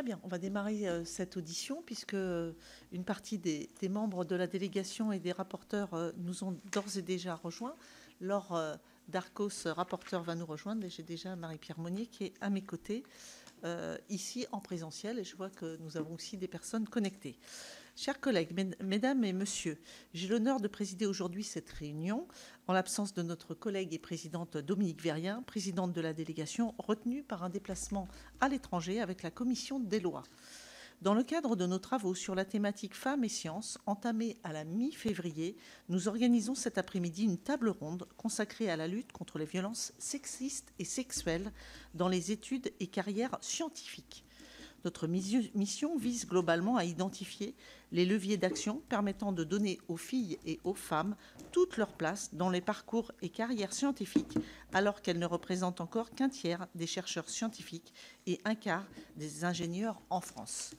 bien, on va démarrer cette audition puisque une partie des membres de la délégation et des rapporteurs nous ont d'ores et déjà rejoints. Laure Darcos, rapporteur, va nous rejoindre et j'ai déjà Marie-Pierre Monnier qui est à mes côtés ici en présentiel et je vois que nous avons aussi des personnes connectées. Chers collègues, mesdames et messieurs, j'ai l'honneur de présider aujourd'hui cette réunion en l'absence de notre collègue et présidente Dominique Vérien, présidente de la délégation, retenue par un déplacement à l'étranger avec la commission des lois. Dans le cadre de nos travaux sur la thématique femmes et sciences, entamée à la mi-février, nous organisons cet après-midi une table ronde consacrée à la lutte contre les violences sexistes et sexuelles dans les études et carrières scientifiques. Notre mission vise globalement à identifier les leviers d'action permettant de donner aux filles et aux femmes toute leur place dans les parcours et carrières scientifiques, alors qu'elles ne représentent encore qu'un tiers des chercheurs scientifiques et un quart des ingénieurs en France.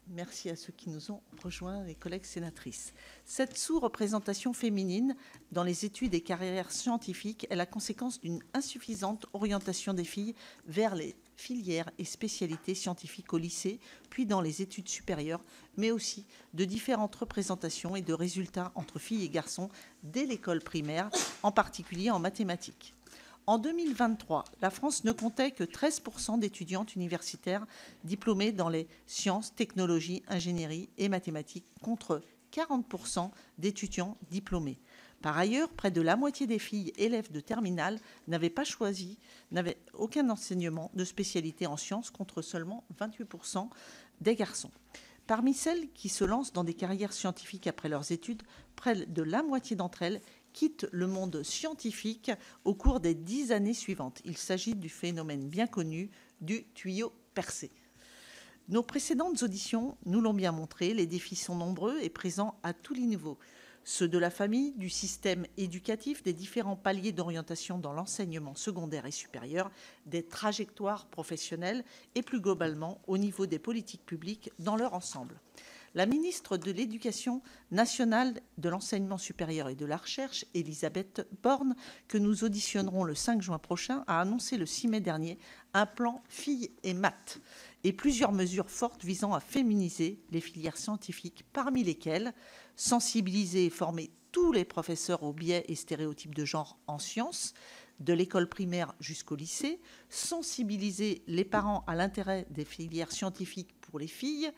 Merci à ceux qui nous ont rejoints, les collègues sénatrices. Cette sous-représentation féminine dans les études et carrières scientifiques est la conséquence d'une insuffisante orientation des filles vers les filières et spécialités scientifiques au lycée, puis dans les études supérieures, mais aussi de différentes représentations et de résultats entre filles et garçons dès l'école primaire, en particulier en mathématiques. En 2023, la France ne comptait que 13% d'étudiantes universitaires diplômées dans les sciences, technologies, ingénierie et mathématiques, contre 40% d'étudiants diplômés. Par ailleurs, près de la moitié des filles élèves de terminale n'avaient aucun enseignement de spécialité en sciences, contre seulement 28% des garçons. Parmi celles qui se lancent dans des carrières scientifiques après leurs études, près de la moitié d'entre elles quittent le monde scientifique au cours des 10 années suivantes. Il s'agit du phénomène bien connu du tuyau percé. Nos précédentes auditions nous l'ont bien montré, les défis sont nombreux et présents à tous les niveaux. Ceux de la famille, du système éducatif, des différents paliers d'orientation dans l'enseignement secondaire et supérieur, des trajectoires professionnelles et plus globalement au niveau des politiques publiques dans leur ensemble. La ministre de l'Éducation nationale, de l'enseignement supérieur et de la recherche, Elisabeth Borne, que nous auditionnerons le 5 juin prochain, a annoncé le 6 mai dernier un plan filles et maths et plusieurs mesures fortes visant à féminiser les filières scientifiques, parmi lesquelles sensibiliser et former tous les professeurs aux biais et stéréotypes de genre en sciences, de l'école primaire jusqu'au lycée, sensibiliser les parents à l'intérêt des filières scientifiques pour les filles,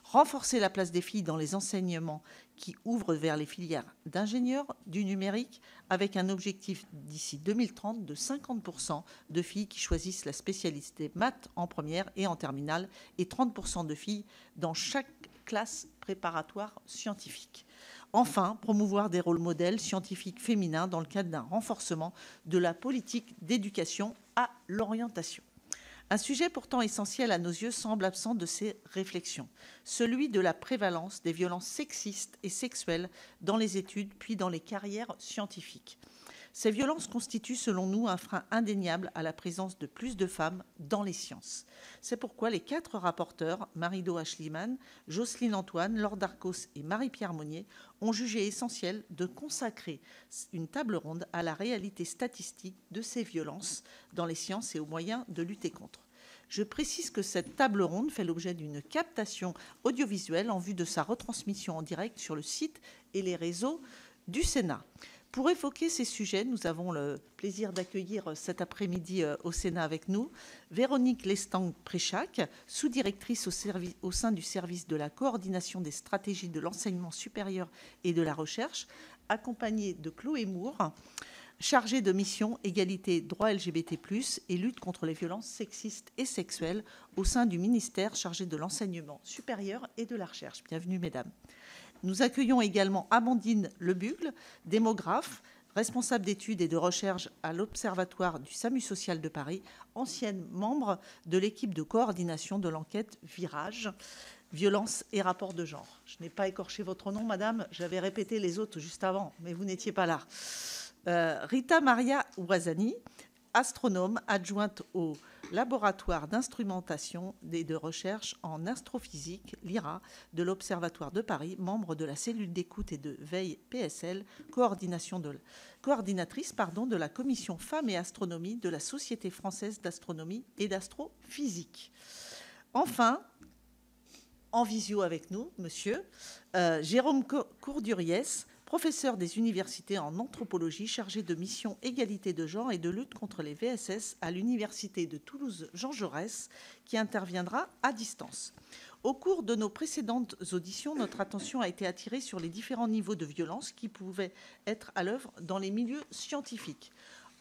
renforcer la place des filles dans les enseignements qui ouvrent vers les filières d'ingénieurs du numérique, avec un objectif d'ici 2030 de 50% de filles qui choisissent la spécialité maths en première et en terminale, et 30% de filles dans chaque classe préparatoire scientifique. Enfin, promouvoir des rôles modèles scientifiques féminins dans le cadre d'un renforcement de la politique d'éducation à l'orientation. Un sujet pourtant essentiel à nos yeux semble absent de ces réflexions, celui de la prévalence des violences sexistes et sexuelles dans les études puis dans les carrières scientifiques. Ces violences constituent, selon nous, un frein indéniable à la présence de plus de femmes dans les sciences. C'est pourquoi les 4 rapporteurs, Marie-Do Aeschlimann, Jocelyne Antoine, Laure Darcos et Marie-Pierre Monnier, ont jugé essentiel de consacrer une table ronde à la réalité statistique de ces violences dans les sciences et aux moyens de lutter contre. Je précise que cette table ronde fait l'objet d'une captation audiovisuelle en vue de sa retransmission en direct sur le site et les réseaux du Sénat. Pour évoquer ces sujets, nous avons le plaisir d'accueillir cet après-midi au Sénat avec nous Véronique Lestang-Préchac, sous-directrice au sein du service de la coordination des stratégies de l'enseignement supérieur et de la recherche, accompagnée de Chloé Moore, chargée de mission égalité droits LGBT+, et lutte contre les violences sexistes et sexuelles au sein du ministère chargé de l'enseignement supérieur et de la recherche. Bienvenue, mesdames. Nous accueillons également Amandine Lebugle, démographe, responsable d'études et de recherche à l'Observatoire du SAMU social de Paris, ancienne membre de l'équipe de coordination de l'enquête Virage, violence et rapport de genre. Je n'ai pas écorché votre nom, madame, j'avais répété les autres juste avant, mais vous n'étiez pas là. Rita Maria Ouazani, astronome adjointe au laboratoire d'instrumentation et de recherche en astrophysique, l'IRA, de l'Observatoire de Paris, membre de la cellule d'écoute et de veille PSL, coordinatrice de la commission femmes et astronomie de la Société française d'astronomie et d'astrophysique. Enfin, en visio avec nous, monsieur, Jérôme Courduriès, professeur des universités en anthropologie, chargé de mission égalité de genre et de lutte contre les VSS à l'université de Toulouse-Jean Jaurès, qui interviendra à distance. Au cours de nos précédentes auditions, notre attention a été attirée sur les différents niveaux de violence qui pouvaient être à l'œuvre dans les milieux scientifiques.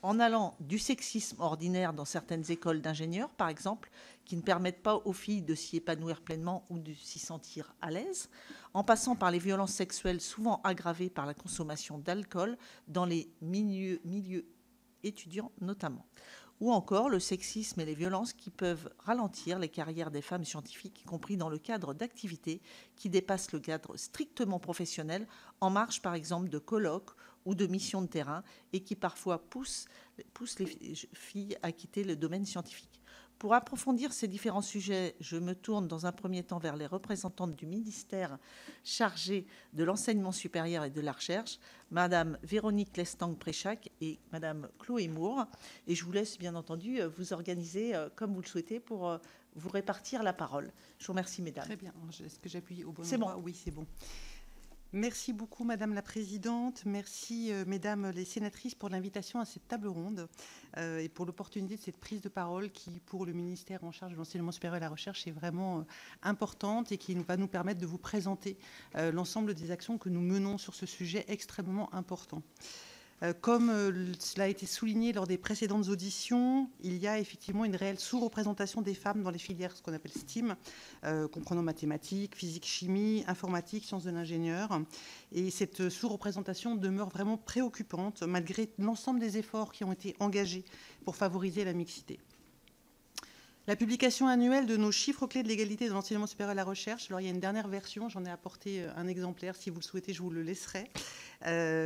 En allant du sexisme ordinaire dans certaines écoles d'ingénieurs, par exemple, qui ne permettent pas aux filles de s'y épanouir pleinement ou de s'y sentir à l'aise, en passant par les violences sexuelles souvent aggravées par la consommation d'alcool dans les milieux étudiants notamment, ou encore le sexisme et les violences qui peuvent ralentir les carrières des femmes scientifiques, y compris dans le cadre d'activités qui dépassent le cadre strictement professionnel, en marge par exemple de colloques ou de missions de terrain, et qui parfois poussent les filles à quitter le domaine scientifique. Pour approfondir ces différents sujets, je me tourne dans un premier temps vers les représentantes du ministère chargé de l'enseignement supérieur et de la recherche, Madame Véronique Lestang-Préchac et Madame Chloé Moore. Et je vous laisse bien entendu vous organiser comme vous le souhaitez pour vous répartir la parole. Je vous remercie, mesdames. Très bien. Est-ce que j'appuie au bon endroit ? C'est bon. Oui, c'est bon. Merci beaucoup, Madame la Présidente. Merci, Mesdames les sénatrices, pour l'invitation à cette table ronde et pour l'opportunité de cette prise de parole qui, pour le ministère en charge de l'enseignement supérieur et de la recherche, est vraiment importante et qui va nous permettre de vous présenter l'ensemble des actions que nous menons sur ce sujet extrêmement important. Comme cela a été souligné lors des précédentes auditions, il y a effectivement une réelle sous-représentation des femmes dans les filières, ce qu'on appelle STEAM, comprenant mathématiques, physique, chimie, informatique, sciences de l'ingénieur. Et cette sous-représentation demeure vraiment préoccupante malgré l'ensemble des efforts qui ont été engagés pour favoriser la mixité. La publication annuelle de nos chiffres clés de l'égalité de l'enseignement supérieur et de la recherche, alors il y a une dernière version, j'en ai apporté un exemplaire, si vous le souhaitez, je vous le laisserai,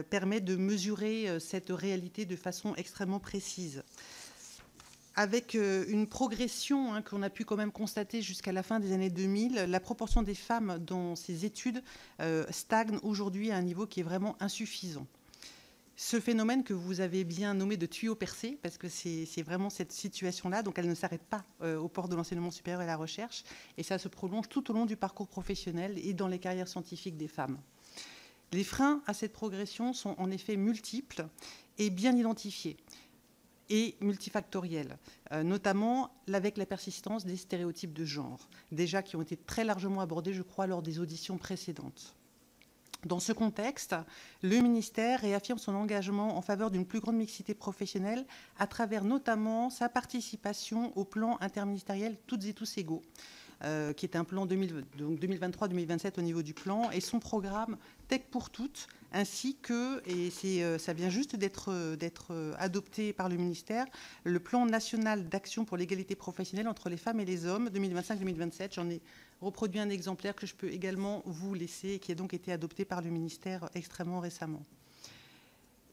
permet de mesurer cette réalité de façon extrêmement précise. Avec une progression qu'on a pu quand même constater jusqu'à la fin des années 2000, la proportion des femmes dans ces études stagne aujourd'hui à un niveau qui est vraiment insuffisant. Ce phénomène que vous avez bien nommé de tuyau percé, parce que c'est vraiment cette situation-là, donc elle ne s'arrête pas aux portes de l'enseignement supérieur et de la recherche, et ça se prolonge tout au long du parcours professionnel et dans les carrières scientifiques des femmes. Les freins à cette progression sont en effet multiples et bien identifiés, et multifactoriels, notamment avec la persistance des stéréotypes de genre, déjà qui ont été très largement abordés, je crois, lors des auditions précédentes. Dans ce contexte, le ministère réaffirme son engagement en faveur d'une plus grande mixité professionnelle à travers notamment sa participation au plan interministériel Toutes et tous égaux, qui est un plan 2023-2027 au niveau du plan, et son programme Tech pour toutes, ainsi que, et ça vient juste d'être adopté par le ministère, le plan national d'action pour l'égalité professionnelle entre les femmes et les hommes 2025-2027. J'en ai reproduit un exemplaire que je peux également vous laisser et qui a donc été adopté par le ministère extrêmement récemment.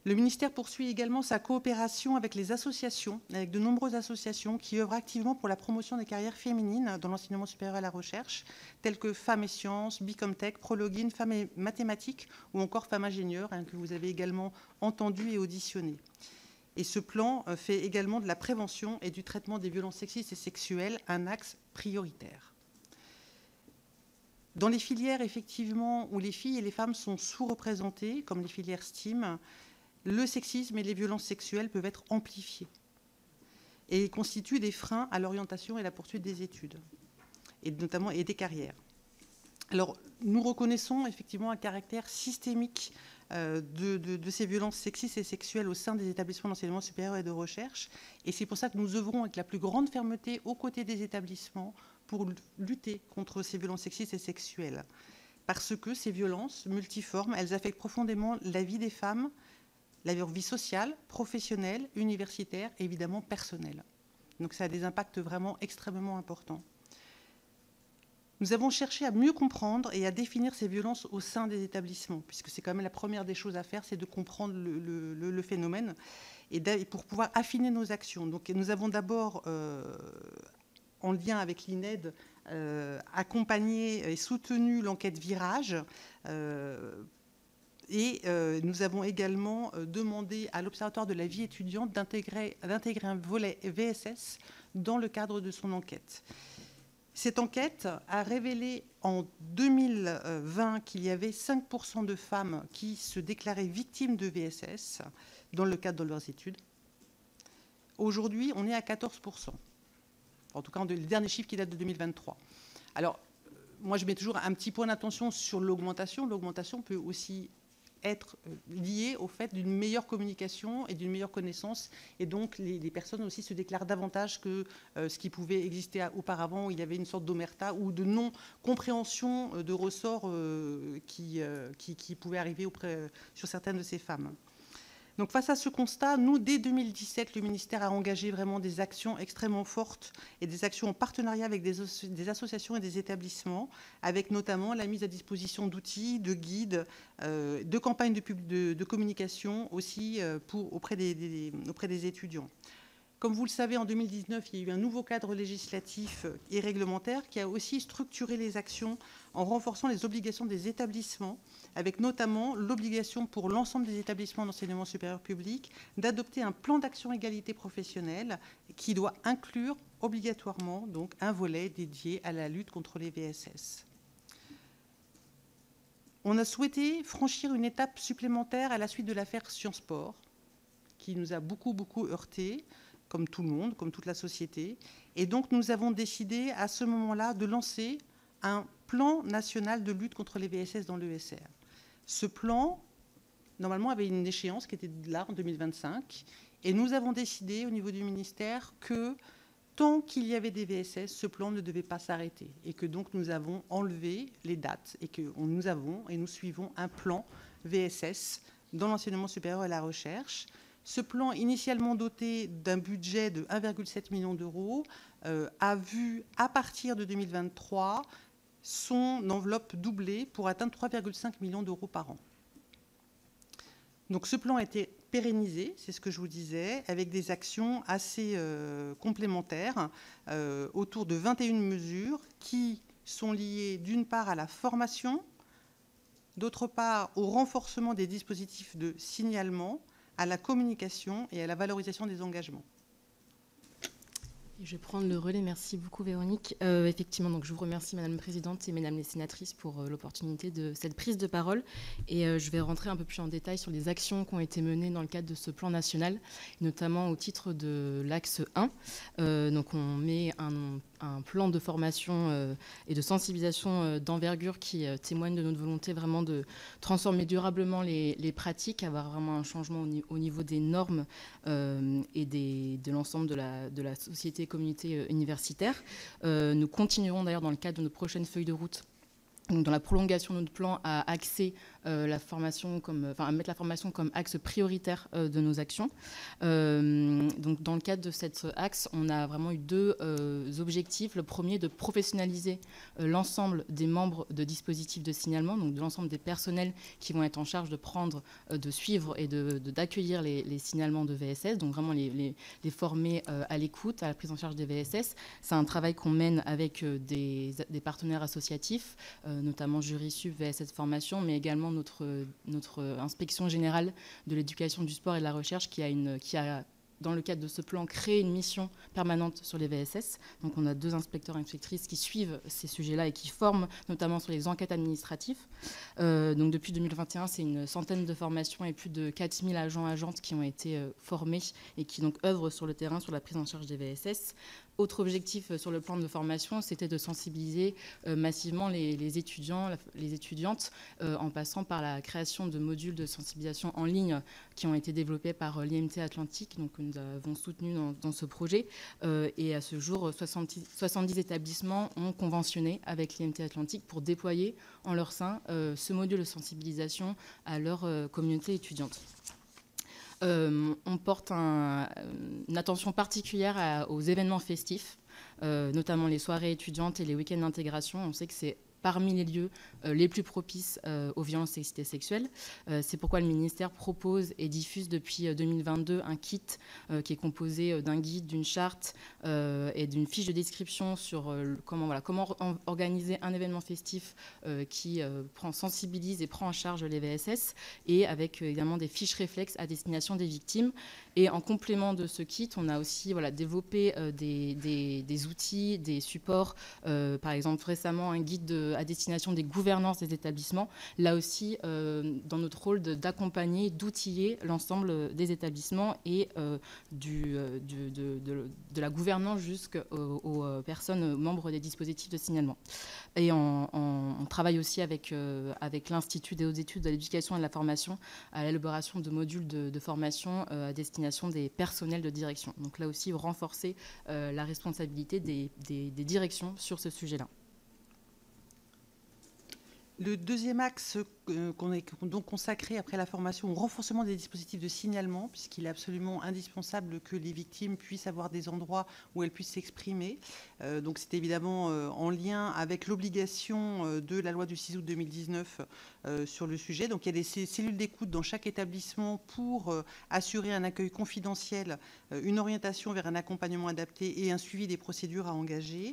Le ministère poursuit également sa coopération avec les associations, avec de nombreuses associations qui œuvrent activement pour la promotion des carrières féminines dans l'enseignement supérieur et la recherche, telles que Femmes et Sciences, Bicomtech, Prologin, Femmes et Mathématiques ou encore Femmes Ingénieurs, que vous avez également entendu et auditionné. Et ce plan fait également de la prévention et du traitement des violences sexistes et sexuelles un axe prioritaire. Dans les filières, effectivement, où les filles et les femmes sont sous-représentées, comme les filières STEAM, le sexisme et les violences sexuelles peuvent être amplifiés et constituent des freins à l'orientation et la poursuite des études, et notamment des carrières. Alors, nous reconnaissons effectivement un caractère systémique de ces violences sexistes et sexuelles au sein des établissements d'enseignement supérieur et de recherche, et c'est pour ça que nous œuvrons avec la plus grande fermeté aux côtés des établissements pour lutter contre ces violences sexistes et sexuelles. Parce que ces violences multiformes, elles affectent profondément la vie des femmes, leur vie sociale, professionnelle, universitaire et évidemment personnelle. Donc ça a des impacts vraiment extrêmement importants. Nous avons cherché à mieux comprendre et à définir ces violences au sein des établissements, puisque c'est quand même la première des choses à faire, c'est de comprendre le phénomène et pour pouvoir affiner nos actions. Donc nous avons d'abord, en lien avec l'INED, accompagné et soutenu l'enquête Virage, et nous avons également demandé à l'Observatoire de la vie étudiante d'intégrer un volet VSS dans le cadre de son enquête. Cette enquête a révélé en 2020 qu'il y avait 5% de femmes qui se déclaraient victimes de VSS dans le cadre de leurs études. Aujourd'hui, on est à 14%. En tout cas, le dernier chiffre qui date de 2023. Alors, moi, je mets toujours un petit point d'attention sur l'augmentation. L'augmentation peut aussi être liée au fait d'une meilleure communication et d'une meilleure connaissance. Et donc, les personnes aussi se déclarent davantage que ce qui pouvait exister auparavant, où il y avait une sorte d'omerta ou de non-compréhension de ressorts qui pouvaient arriver sur certaines de ces femmes. Donc face à ce constat, nous, dès 2017, le ministère a engagé vraiment des actions extrêmement fortes et des actions en partenariat avec des associations et des établissements, avec notamment la mise à disposition d'outils, de guides, de campagnes de communication aussi auprès des étudiants. Comme vous le savez, en 2019, il y a eu un nouveau cadre législatif et réglementaire qui a aussi structuré les actions en renforçant les obligations des établissements, avec notamment l'obligation pour l'ensemble des établissements d'enseignement supérieur public d'adopter un plan d'action égalité professionnelle qui doit inclure obligatoirement donc, un volet dédié à la lutte contre les VSS. On a souhaité franchir une étape supplémentaire à la suite de l'affaire Sciences Po, qui nous a beaucoup heurté, comme tout le monde, comme toute la société. Et donc, nous avons décidé à ce moment-là de lancer un plan national de lutte contre les VSS dans l'ESR. Ce plan, normalement, avait une échéance qui était là, en 2025. Et nous avons décidé, au niveau du ministère, que tant qu'il y avait des VSS, ce plan ne devait pas s'arrêter. Et que donc, nous avons enlevé les dates et que nous suivons un plan VSS dans l'enseignement supérieur et la recherche. Ce plan, initialement doté d'un budget de 1,7 million d'euros, a vu, à partir de 2023, son enveloppe doubler pour atteindre 3,5 millions d'euros par an. Donc ce plan a été pérennisé, c'est ce que je vous disais, avec des actions assez complémentaires autour de 21 mesures qui sont liées d'une part à la formation, d'autre part au renforcement des dispositifs de signalement, à la communication et à la valorisation des engagements. Je vais prendre le relais. Merci beaucoup, Véronique. Effectivement, donc, je vous remercie, Madame la Présidente et Mesdames les sénatrices, pour l'opportunité de cette prise de parole. Et je vais rentrer un peu plus en détail sur les actions qui ont été menées dans le cadre de ce plan national, notamment au titre de l'axe 1. Donc, on met un plan de formation et de sensibilisation d'envergure qui témoigne de notre volonté vraiment de transformer durablement les pratiques, avoir vraiment un changement au niveau des normes et de l'ensemble de la société et communauté universitaire. Nous continuerons d'ailleurs dans le cadre de nos prochaines feuilles de route, donc dans la prolongation de notre plan, à axer la formation à mettre la formation comme axe prioritaire de nos actions. Donc dans le cadre de cet axe, on a vraiment eu deux objectifs. Le premier, de professionnaliser l'ensemble des membres de dispositifs de signalement, donc de l'ensemble des personnels qui vont être en charge de prendre, de suivre et d'accueillir les signalements de VSS, donc vraiment les former à l'écoute, à la prise en charge des VSS. C'est un travail qu'on mène avec des partenaires associatifs, notamment Jurissup, VSS Formation, mais également notre inspection générale de l'éducation, du sport et de la recherche qui a dans le cadre de ce plan, créé une mission permanente sur les VSS. Donc on a 2 inspecteurs et inspectrices qui suivent ces sujets-là et qui forment notamment sur les enquêtes administratives. Donc depuis 2021, c'est une centaine de formations et plus de 4000 agents-agentes qui ont été formés et qui donc œuvrent sur le terrain sur la prise en charge des VSS. Autre objectif sur le plan de formation, c'était de sensibiliser massivement les étudiants, les étudiantes, en passant par la création de modules de sensibilisation en ligne qui ont été développés par l'IMT Atlantique, donc que nous avons soutenu dans ce projet. Et à ce jour, 70 établissements ont conventionné avec l'IMT Atlantique pour déployer en leur sein ce module de sensibilisation à leur communauté étudiante. On porte une attention particulière aux événements festifs, notamment les soirées étudiantes et les week-ends d'intégration. On sait que c'est parmi les lieux les plus propices aux violences et excités sexuelles. C'est pourquoi le ministère propose et diffuse depuis 2022 un kit qui est composé d'un guide, d'une charte et d'une fiche de description sur comment organiser un événement festif qui sensibilise et prend en charge les VSS, et avec également des fiches réflexes à destination des victimes. Et en complément de ce kit, on a aussi développé des outils, des supports, par exemple récemment un guide à destination des gouvernances des établissements, là aussi dans notre rôle d'accompagner, d'outiller l'ensemble des établissements et de la gouvernance jusqu'aux personnes membres des dispositifs de signalement. Et on travaille aussi avec l'Institut des hautes études de l'éducation et de la formation à l'élaboration de modules de formation à destination des personnels de direction. Donc là aussi, renforcer la responsabilité des directions sur ce sujet-là. Le deuxième axe qu'on est donc consacré après la formation au renforcement des dispositifs de signalement, puisqu'il est absolument indispensable que les victimes puissent avoir des endroits où elles puissent s'exprimer. Donc c'est évidemment en lien avec l'obligation de la loi du 6 août 2019 sur le sujet. Donc il y a des cellules d'écoute dans chaque établissement pour assurer un accueil confidentiel, une orientation vers un accompagnement adapté et un suivi des procédures à engager.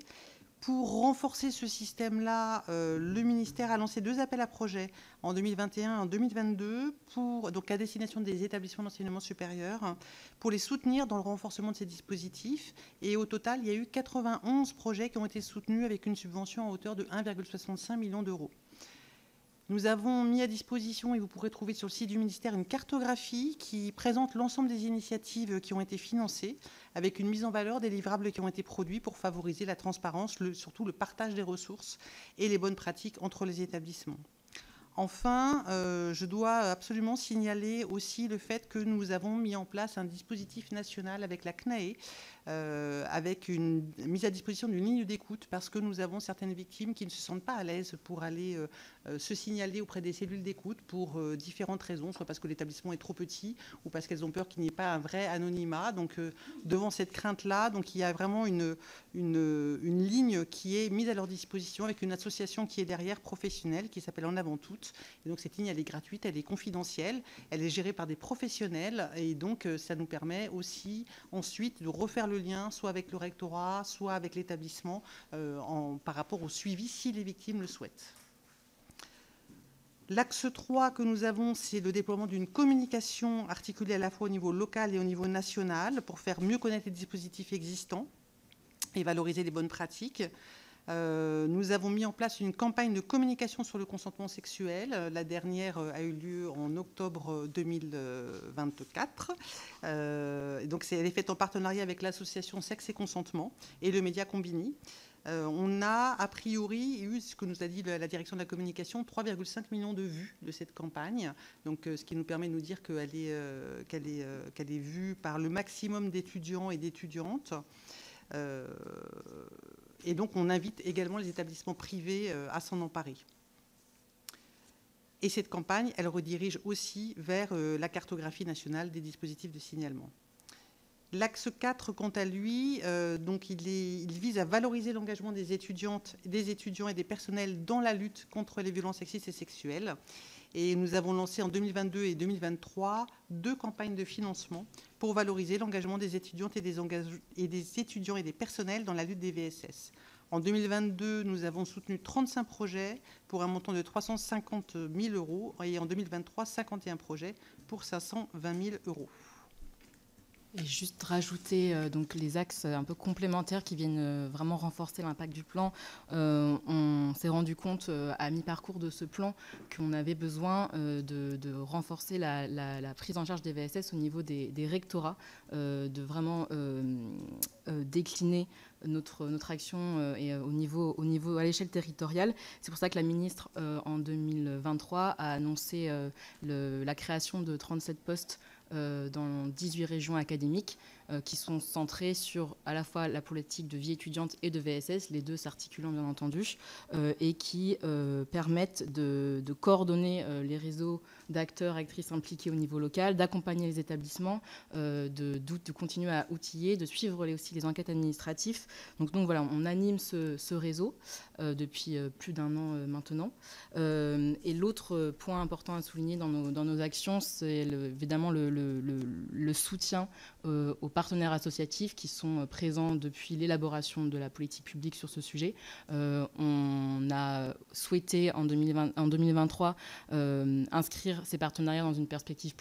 Pour renforcer ce système-là, le ministère a lancé 2 appels à projets en 2021 et en 2022 donc à destination des établissements d'enseignement supérieur pour les soutenir dans le renforcement de ces dispositifs. Et au total, il y a eu 91 projets qui ont été soutenus avec une subvention à hauteur de 1,65 million d'euros. Nous avons mis à disposition, et vous pourrez trouver sur le site du ministère, une cartographie qui présente l'ensemble des initiatives qui ont été financées, avec une mise en valeur des livrables qui ont été produits pour favoriser la transparence, surtout le partage des ressources et les bonnes pratiques entre les établissements. Enfin, je dois absolument signaler aussi le fait que nous avons mis en place un dispositif national avec la CNAE, avec une mise à disposition d'une ligne d'écoute, parce que nous avons certaines victimes qui ne se sentent pas à l'aise pour aller se signaler auprès des cellules d'écoute pour différentes raisons, soit parce que l'établissement est trop petit ou parce qu'elles ont peur qu'il n'y ait pas un vrai anonymat. Donc, devant cette crainte-là, donc il y a vraiment une ligne qui est mise à leur disposition avec une association qui est derrière, professionnelle, qui s'appelle En Avant Toutes. Et donc cette ligne, elle est gratuite, elle est confidentielle, elle est gérée par des professionnels, et donc ça nous permet aussi ensuite de refaire le lien soit avec le rectorat, soit avec l'établissement par rapport au suivi si les victimes le souhaitent. L'axe 3 que nous avons, c'est le déploiement d'une communication articulée à la fois au niveau local et au niveau national pour faire mieux connaître les dispositifs existants et valoriser les bonnes pratiques. Nous avons mis en place une campagne de communication sur le consentement sexuel. La dernière a eu lieu en octobre 2024. Donc elle est faite en partenariat avec l'association Sexe et Consentement et le média Combini. On a priori eu, ce que nous a dit la direction de la communication, 3,5 millions de vues de cette campagne. Donc, ce qui nous permet de nous dire qu'elle est vue par le maximum d'étudiants et d'étudiantes. Et donc, on invite également les établissements privés à s'en emparer. Et cette campagne, elle redirige aussi vers la cartographie nationale des dispositifs de signalement. L'axe 4, quant à lui, donc il vise à valoriser l'engagement des étudiantes, des étudiants et des personnels dans la lutte contre les violences sexistes et sexuelles. Et nous avons lancé en 2022 et 2023 2 campagnes de financement pour valoriser l'engagement des étudiantes et des étudiants et des personnels dans la lutte des VSS. En 2022, nous avons soutenu 35 projets pour un montant de 350 000 euros et en 2023, 51 projets pour 520 000 euros. Et juste rajouter donc les axes un peu complémentaires qui viennent vraiment renforcer l'impact du plan. On s'est rendu compte à mi-parcours de ce plan qu'on avait besoin de renforcer la prise en charge des VSS au niveau des rectorats, de vraiment décliner notre action et au niveau à l'échelle territoriale. C'est pour ça que la ministre en 2023 a annoncé la création de 37 postes dans 18 régions académiques qui sont centrées sur à la fois la politique de vie étudiante et de VSS, les deux s'articulant bien entendu, et qui permettent de coordonner les réseaux d'acteurs, actrices impliqués au niveau local, d'accompagner les établissements, de continuer à outiller, de suivre aussi les enquêtes administratives. Donc voilà, on anime ce réseau depuis plus d'1 an maintenant. Et l'autre point important à souligner dans nos actions, c'est évidemment le soutien aux partenaires associatifs qui sont présents depuis l'élaboration de la politique publique sur ce sujet. On a souhaité en 2023 inscrire ces partenariats dans une perspective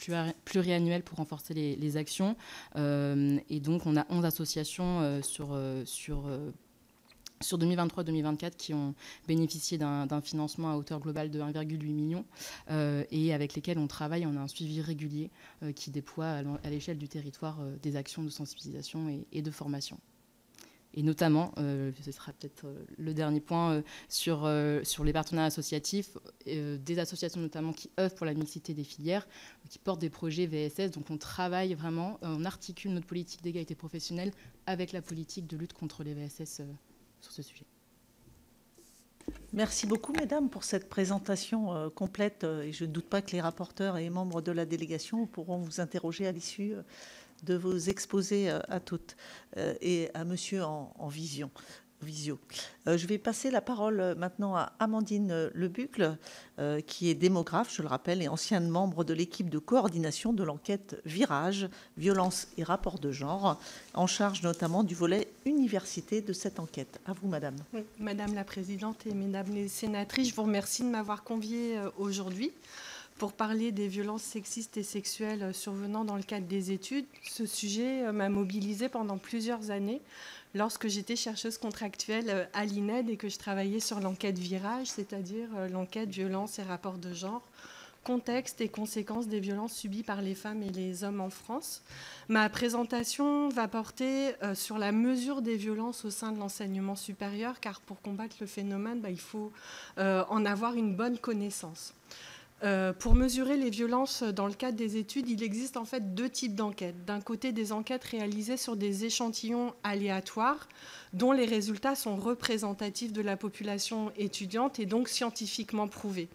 pluriannuelle pour renforcer les actions. Et donc, on a 11 associations sur 2023-2024 qui ont bénéficié d'un financement à hauteur globale de 1,8 million et avec lesquels on travaille. On a un suivi régulier qui déploie à l'échelle du territoire des actions de sensibilisation et de formation. Et notamment, ce sera peut-être le dernier point, sur les partenariats associatifs, des associations notamment qui œuvrent pour la mixité des filières, qui portent des projets VSS. Donc on travaille vraiment, on articule notre politique d'égalité professionnelle avec la politique de lutte contre les VSS sur ce sujet. Merci beaucoup, mesdames, pour cette présentation complète. Et je ne doute pas que les rapporteurs et les membres de la délégation pourront vous interroger à l'issue de vos exposés à toutes et à monsieur en visio. Je vais passer la parole maintenant à Amandine Lebucle, qui est démographe, je le rappelle, et ancienne membre de l'équipe de coordination de l'enquête Virage, violence et rapport de genre, en charge notamment du volet université de cette enquête. À vous, madame. Oui, madame la présidente et mesdames les sénatrices, je vous remercie de m'avoir conviée aujourd'hui pour parler des violences sexistes et sexuelles survenant dans le cadre des études. Ce sujet m'a mobilisée pendant plusieurs années lorsque j'étais chercheuse contractuelle à l'INED et que je travaillais sur l'enquête Virage, c'est-à-dire l'enquête violence et rapports de genre, contexte et conséquences des violences subies par les femmes et les hommes en France. Ma présentation va porter sur la mesure des violences au sein de l'enseignement supérieur, car pour combattre le phénomène, il faut en avoir une bonne connaissance. Pour mesurer les violences dans le cadre des études, il existe en fait deux types d'enquêtes. D'un côté, des enquêtes réalisées sur des échantillons aléatoires dont les résultats sont représentatifs de la population étudiante et donc scientifiquement prouvés.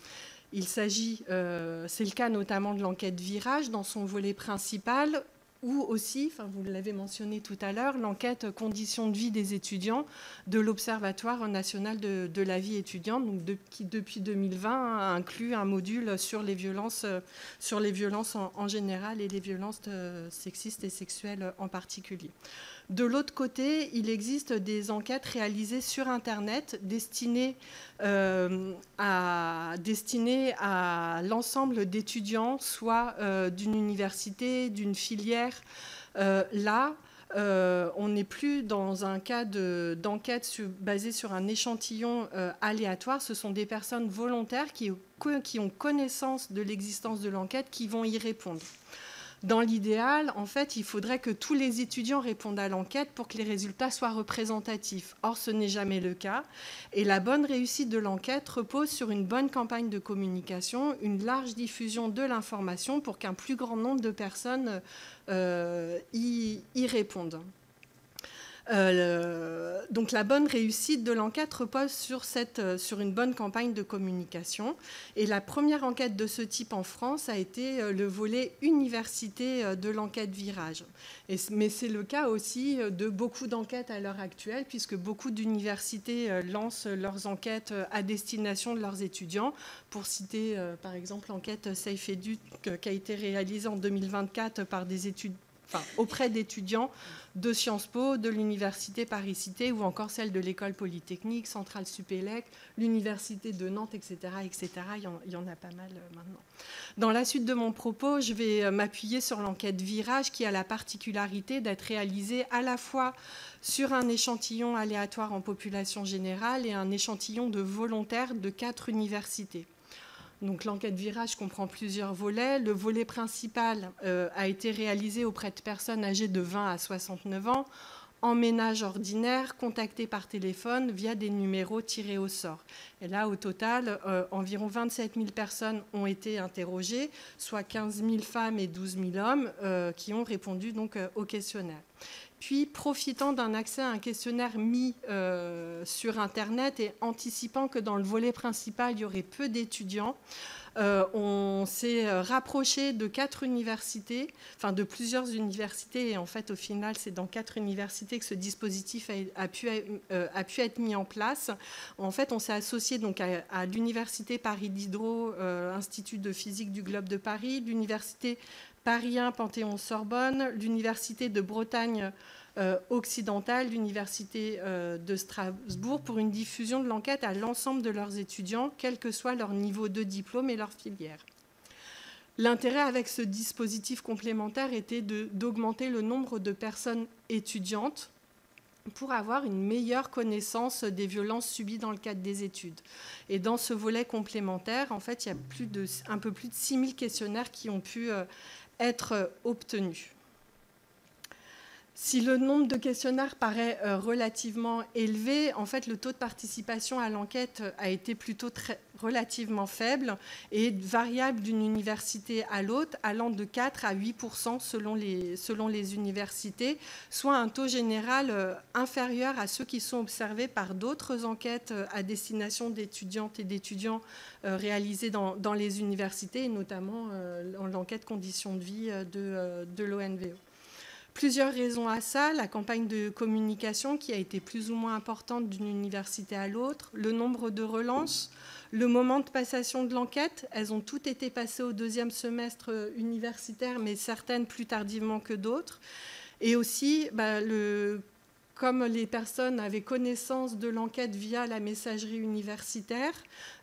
Il s'agit, c'est le cas notamment de l'enquête Virage dans son volet principal, ou aussi, vous l'avez mentionné tout à l'heure, l'enquête conditions de vie des étudiants de l'Observatoire national de la vie étudiante, donc qui depuis 2020 inclut un module sur les violences en général et les violences sexistes et sexuelles en particulier. De l'autre côté, il existe des enquêtes réalisées sur Internet destinées à l'ensemble d'étudiants, soit d'une université, d'une filière. Là, on n'est plus dans un cas d'enquête basée sur un échantillon aléatoire. Ce sont des personnes volontaires qui ont connaissance de l'existence de l'enquête qui vont y répondre. Dans l'idéal, en fait, il faudrait que tous les étudiants répondent à l'enquête pour que les résultats soient représentatifs. Or, ce n'est jamais le cas. Et la bonne réussite de l'enquête repose sur une bonne campagne de communication, une large diffusion de l'information pour qu'un plus grand nombre de personnes y répondent. Donc la bonne réussite de l'enquête repose sur une bonne campagne de communication. Et la première enquête de ce type en France a été le volet université de l'enquête Virage. Mais c'est le cas aussi de beaucoup d'enquêtes à l'heure actuelle, puisque beaucoup d'universités lancent leurs enquêtes à destination de leurs étudiants. Pour citer par exemple l'enquête Safe Edu qui a été réalisée en 2024 par auprès d'étudiants de Sciences Po, de l'Université Paris-Cité ou encore celle de l'École Polytechnique, Centrale Supélec, l'Université de Nantes, etc. Il y en a pas mal maintenant. Dans la suite de mon propos, je vais m'appuyer sur l'enquête Virage qui a la particularité d'être réalisée à la fois sur un échantillon aléatoire en population générale et un échantillon de volontaires de 4 universités. Donc, l'enquête Virage comprend plusieurs volets. Le volet principal a été réalisé auprès de personnes âgées de 20 à 69 ans, en ménage ordinaire, contactées par téléphone via des numéros tirés au sort. Et là, au total, environ 27 000 personnes ont été interrogées, soit 15 000 femmes et 12 000 hommes qui ont répondu donc, au questionnaire. Puis, profitant d'un accès à un questionnaire mis sur Internet et anticipant que dans le volet principal, il y aurait peu d'étudiants, on s'est rapproché de 4 universités, de plusieurs universités. Et en fait, au final, c'est dans 4 universités que ce dispositif a pu être mis en place. En fait, on s'est associé donc à l'Université Paris Diderot, Institut de physique du Globe de Paris, l'Université Paris 1, Panthéon-Sorbonne, l'Université de Bretagne occidentale, l'Université de Strasbourg, pour une diffusion de l'enquête à l'ensemble de leurs étudiants, quel que soit leur niveau de diplôme et leur filière. L'intérêt avec ce dispositif complémentaire était d'augmenter le nombre de personnes étudiantes pour avoir une meilleure connaissance des violences subies dans le cadre des études. Et dans ce volet complémentaire, en fait, il y a un peu plus de 6000 questionnaires qui ont pu être obtenus. Si le nombre de questionnaires paraît relativement élevé, en fait, le taux de participation à l'enquête a été plutôt relativement faible et variable d'une université à l'autre, allant de 4 à 8% selon les universités, soit un taux général inférieur à ceux qui sont observés par d'autres enquêtes à destination d'étudiantes et d'étudiants réalisées dans les universités, et notamment l'enquête conditions de vie de l'ONVO. Plusieurs raisons à ça, la campagne de communication qui a été plus ou moins importante d'une université à l'autre, le nombre de relances, le moment de passation de l'enquête, elles ont toutes été passées au 2e semestre universitaire, mais certaines plus tardivement que d'autres. Et aussi, comme les personnes avaient connaissance de l'enquête via la messagerie universitaire,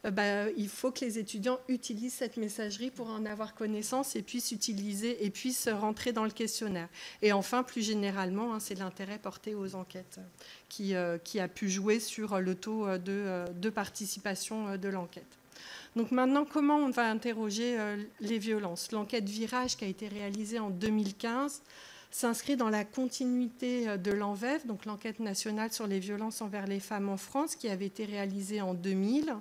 il faut que les étudiants utilisent cette messagerie pour en avoir connaissance et puissent rentrer dans le questionnaire. Et enfin, plus généralement, c'est l'intérêt porté aux enquêtes qui a pu jouer sur le taux de participation de l'enquête. Donc maintenant, comment on va interroger les violences? L'enquête Virage qui a été réalisée en 2015 s'inscrit dans la continuité de l'ANVEF, donc l'enquête nationale sur les violences envers les femmes en France, qui avait été réalisée en 2000.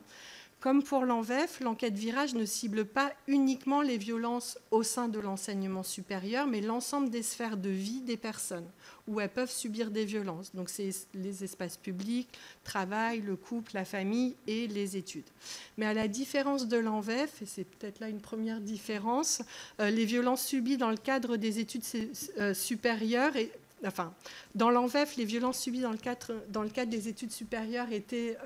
Comme pour l'ANVEF, l'enquête Virage ne cible pas uniquement les violences au sein de l'enseignement supérieur, mais l'ensemble des sphères de vie des personnes où elles peuvent subir des violences. Donc c'est les espaces publics, travail, le couple, la famille et les études. Mais à la différence de l'ANVEF, et c'est peut-être là une première différence, les violences subies dans le cadre des études supérieures dans l'ANVEF, les violences subies dans le cadre des études supérieures étaient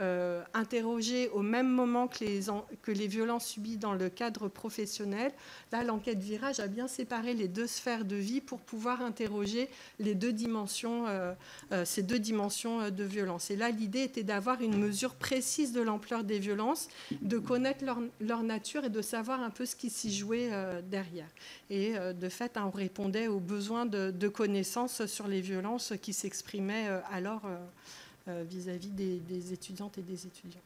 interrogées au même moment que les violences subies dans le cadre professionnel. Là, l'enquête Virage a bien séparé les deux sphères de vie pour pouvoir interroger ces deux dimensions de violence. Et là, l'idée était d'avoir une mesure précise de l'ampleur des violences, de connaître leur nature et de savoir un peu ce qui s'y jouait derrière. Et de fait, on répondait aux besoins de connaissances sur les violences qui s'exprimaient alors vis-à-vis des étudiantes et des étudiants.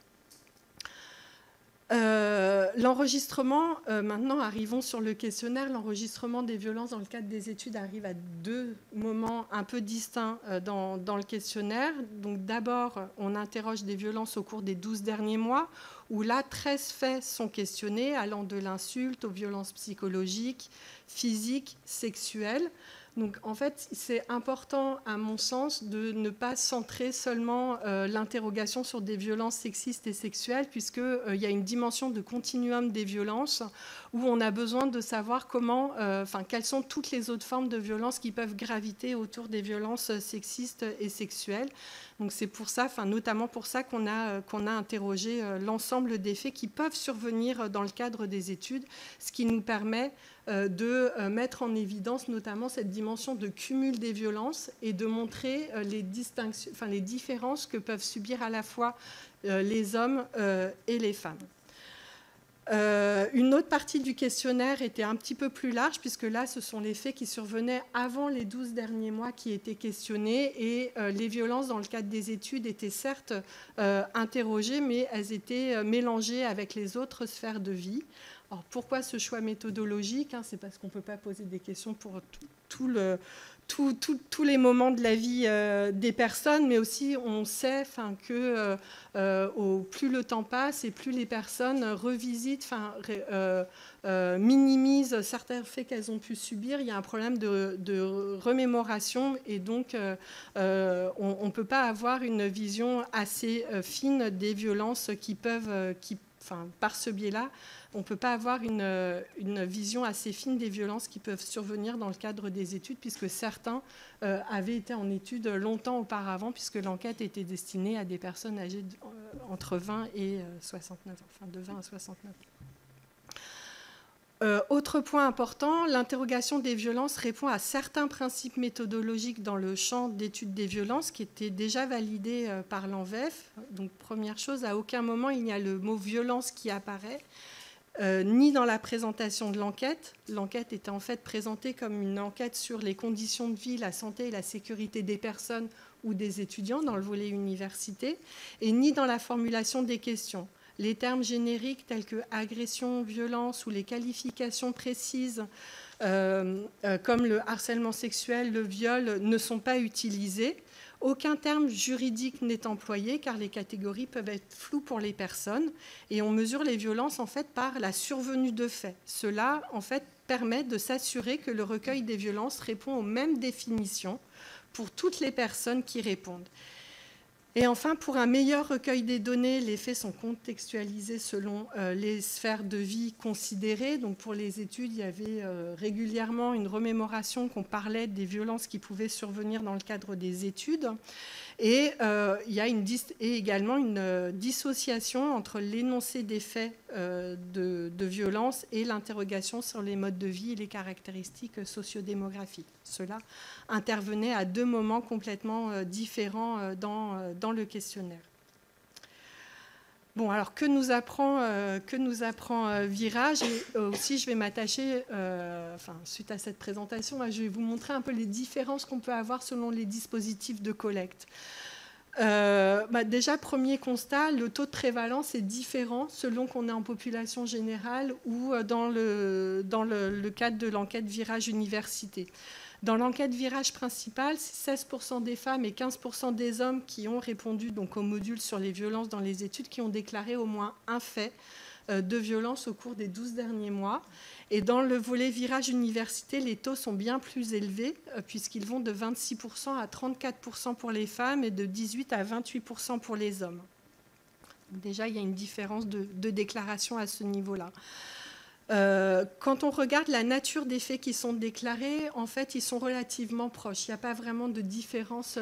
L'enregistrement, maintenant arrivons sur le questionnaire, l'enregistrement des violences dans le cadre des études arrive à 2 moments un peu distincts dans le questionnaire. Donc d'abord, on interroge des violences au cours des 12 derniers mois, où là, 13 faits sont questionnés, allant de l'insulte aux violences psychologiques, physiques, sexuelles. Donc, en fait, c'est important, à mon sens, de ne pas centrer seulement l'interrogation sur des violences sexistes et sexuelles, puisqu'il y a une dimension de continuum des violences où on a besoin de savoir quelles sont toutes les autres formes de violences qui peuvent graviter autour des violences sexistes et sexuelles. Donc, c'est pour ça, notamment pour ça qu'on a interrogé l'ensemble des faits qui peuvent survenir dans le cadre des études, ce qui nous permet de mettre en évidence notamment cette dimension de cumul des violences et de montrer les différences que peuvent subir à la fois les hommes et les femmes. Une autre partie du questionnaire était un petit peu plus large, puisque là, ce sont les faits qui survenaient avant les 12 derniers mois qui étaient questionnés, et les violences dans le cadre des études étaient certes interrogées, mais elles étaient mélangées avec les autres sphères de vie. Alors, pourquoi ce choix méthodologique? C'est parce qu'on ne peut pas poser des questions pour tous les moments de la vie des personnes, mais aussi on sait que plus le temps passe et plus les personnes revisitent, minimisent certains faits qu'elles ont pu subir. Il y a un problème de remémoration, et donc on ne peut pas avoir une vision assez fine des violences par ce biais-là, on ne peut pas avoir une vision assez fine des violences qui peuvent survenir dans le cadre des études, puisque certains avaient été en études longtemps auparavant, puisque l'enquête était destinée à des personnes âgées entre 20 et 69 ans, de 20 à 69 ans. Autre point important, l'interrogation des violences répond à certains principes méthodologiques dans le champ d'étude des violences qui étaient déjà validés par l'ANVEF. Donc, première chose, à aucun moment il n'y a le mot violence qui apparaît, ni dans la présentation de l'enquête. L'enquête était en fait présentée comme une enquête sur les conditions de vie, la santé et la sécurité des personnes ou des étudiants dans le volet université, et ni dans la formulation des questions. Les termes génériques tels que agression, violence ou les qualifications précises comme le harcèlement sexuel, le viol ne sont pas utilisés. Aucun terme juridique n'est employé car les catégories peuvent être floues pour les personnes et on mesure les violences en fait par la survenue de faits. Cela en fait permet de s'assurer que le recueil des violences répond aux mêmes définitions pour toutes les personnes qui répondent. Et enfin, pour un meilleur recueil des données, les faits sont contextualisés selon les sphères de vie considérées. Donc pour les études, il y avait régulièrement une remémoration qu'on parlait des violences qui pouvaient survenir dans le cadre des études. Et il y a également une dissociation entre l'énoncé des faits de violence et l'interrogation sur les modes de vie et les caractéristiques sociodémographiques. Cela intervenait à deux moments complètement différents dans le questionnaire. Bon, alors que nous apprend Virage, et aussi je vais m'attacher, suite à cette présentation, je vais vous montrer un peu les différences qu'on peut avoir selon les dispositifs de collecte. Déjà, premier constat, le taux de prévalence est différent selon qu'on est en population générale ou dans le cadre de l'enquête Virage Université. Dans l'enquête Virage principale, c'est 16% des femmes et 15% des hommes qui ont répondu donc, au module sur les violences dans les études qui ont déclaré au moins un fait de violence au cours des 12 derniers mois. Et dans le volet Virage Université, les taux sont bien plus élevés puisqu'ils vont de 26% à 34% pour les femmes et de 18% à 28% pour les hommes. Déjà, il y a une différence de déclaration à ce niveau-là. Quand on regarde la nature des faits qui sont déclarés, en fait, ils sont relativement proches. Il n'y a pas vraiment de différence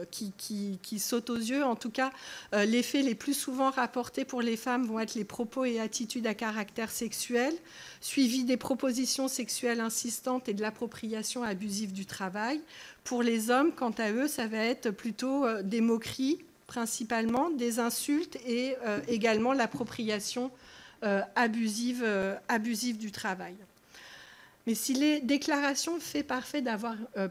qui saute aux yeux. En tout cas, les faits les plus souvent rapportés pour les femmes vont être les propos et attitudes à caractère sexuel, suivis des propositions sexuelles insistantes et de l'appropriation abusive du travail. Pour les hommes, quant à eux, ça va être plutôt des moqueries, principalement, des insultes et également l'appropriation abusive du travail. Mais si les déclarations faits par fait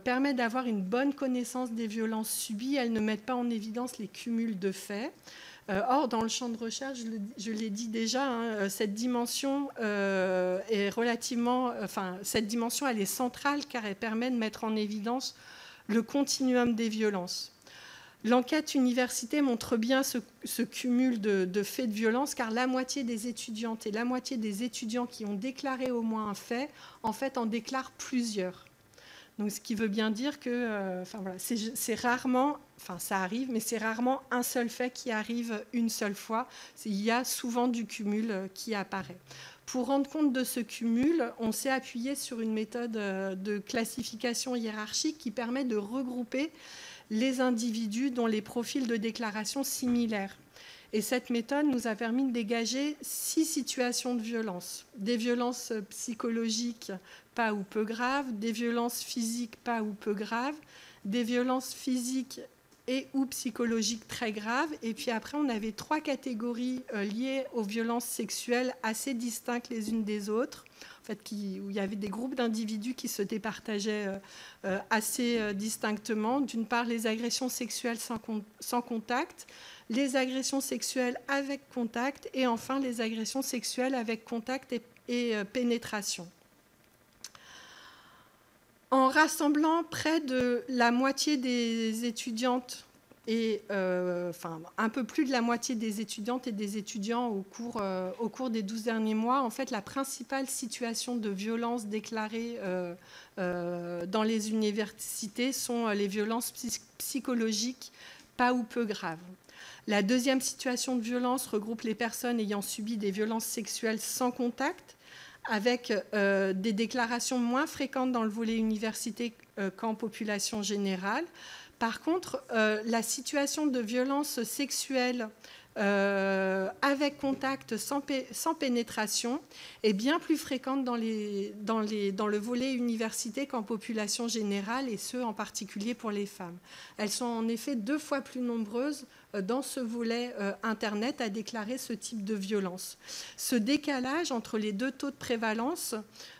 permettent d'avoir une bonne connaissance des violences subies, elles ne mettent pas en évidence les cumuls de faits. Or, dans le champ de recherche, je l'ai dit déjà, cette dimension est cette dimension, elle est centrale car elle permet de mettre en évidence le continuum des violences. L'enquête université montre bien ce cumul de faits de violence, car la moitié des étudiantes et la moitié des étudiants qui ont déclaré au moins un fait, en fait, en déclarent plusieurs. Donc, ce qui veut bien dire que, c'est rarement, ça arrive, mais c'est rarement un seul fait qui arrive une seule fois. Il y a souvent du cumul qui apparaît. Pour rendre compte de ce cumul, on s'est appuyé sur une méthode de classification hiérarchique qui permet de regrouper les individus dont les profils de déclaration similaires. Et cette méthode nous a permis de dégager 6 situations de violence. Des violences psychologiques pas ou peu graves, des violences physiques pas ou peu graves, des violences physiques et ou psychologiques très graves. Et puis après, on avait 3 catégories liées aux violences sexuelles assez distinctes les unes des autres. En fait, où il y avait des groupes d'individus qui se départageaient assez distinctement. D'une part, les agressions sexuelles sans contact, les agressions sexuelles avec contact et enfin les agressions sexuelles avec contact et pénétration. En rassemblant près de la moitié des étudiantes et un peu plus de la moitié des étudiantes et des étudiants au cours des 12 derniers mois, en fait, la principale situation de violence déclarée dans les universités sont les violences psychologiques pas ou peu graves. La deuxième situation de violence regroupe les personnes ayant subi des violences sexuelles sans contact, avec des déclarations moins fréquentes dans le volet université qu'en population générale. Par contre, la situation de violence sexuelle avec contact sans pénétration est bien plus fréquente dans le volet université qu'en population générale, et ce en particulier pour les femmes. Elles sont en effet 2 fois plus nombreuses dans ce volet Internet à déclarer ce type de violence. Ce décalage entre les 2 taux de prévalence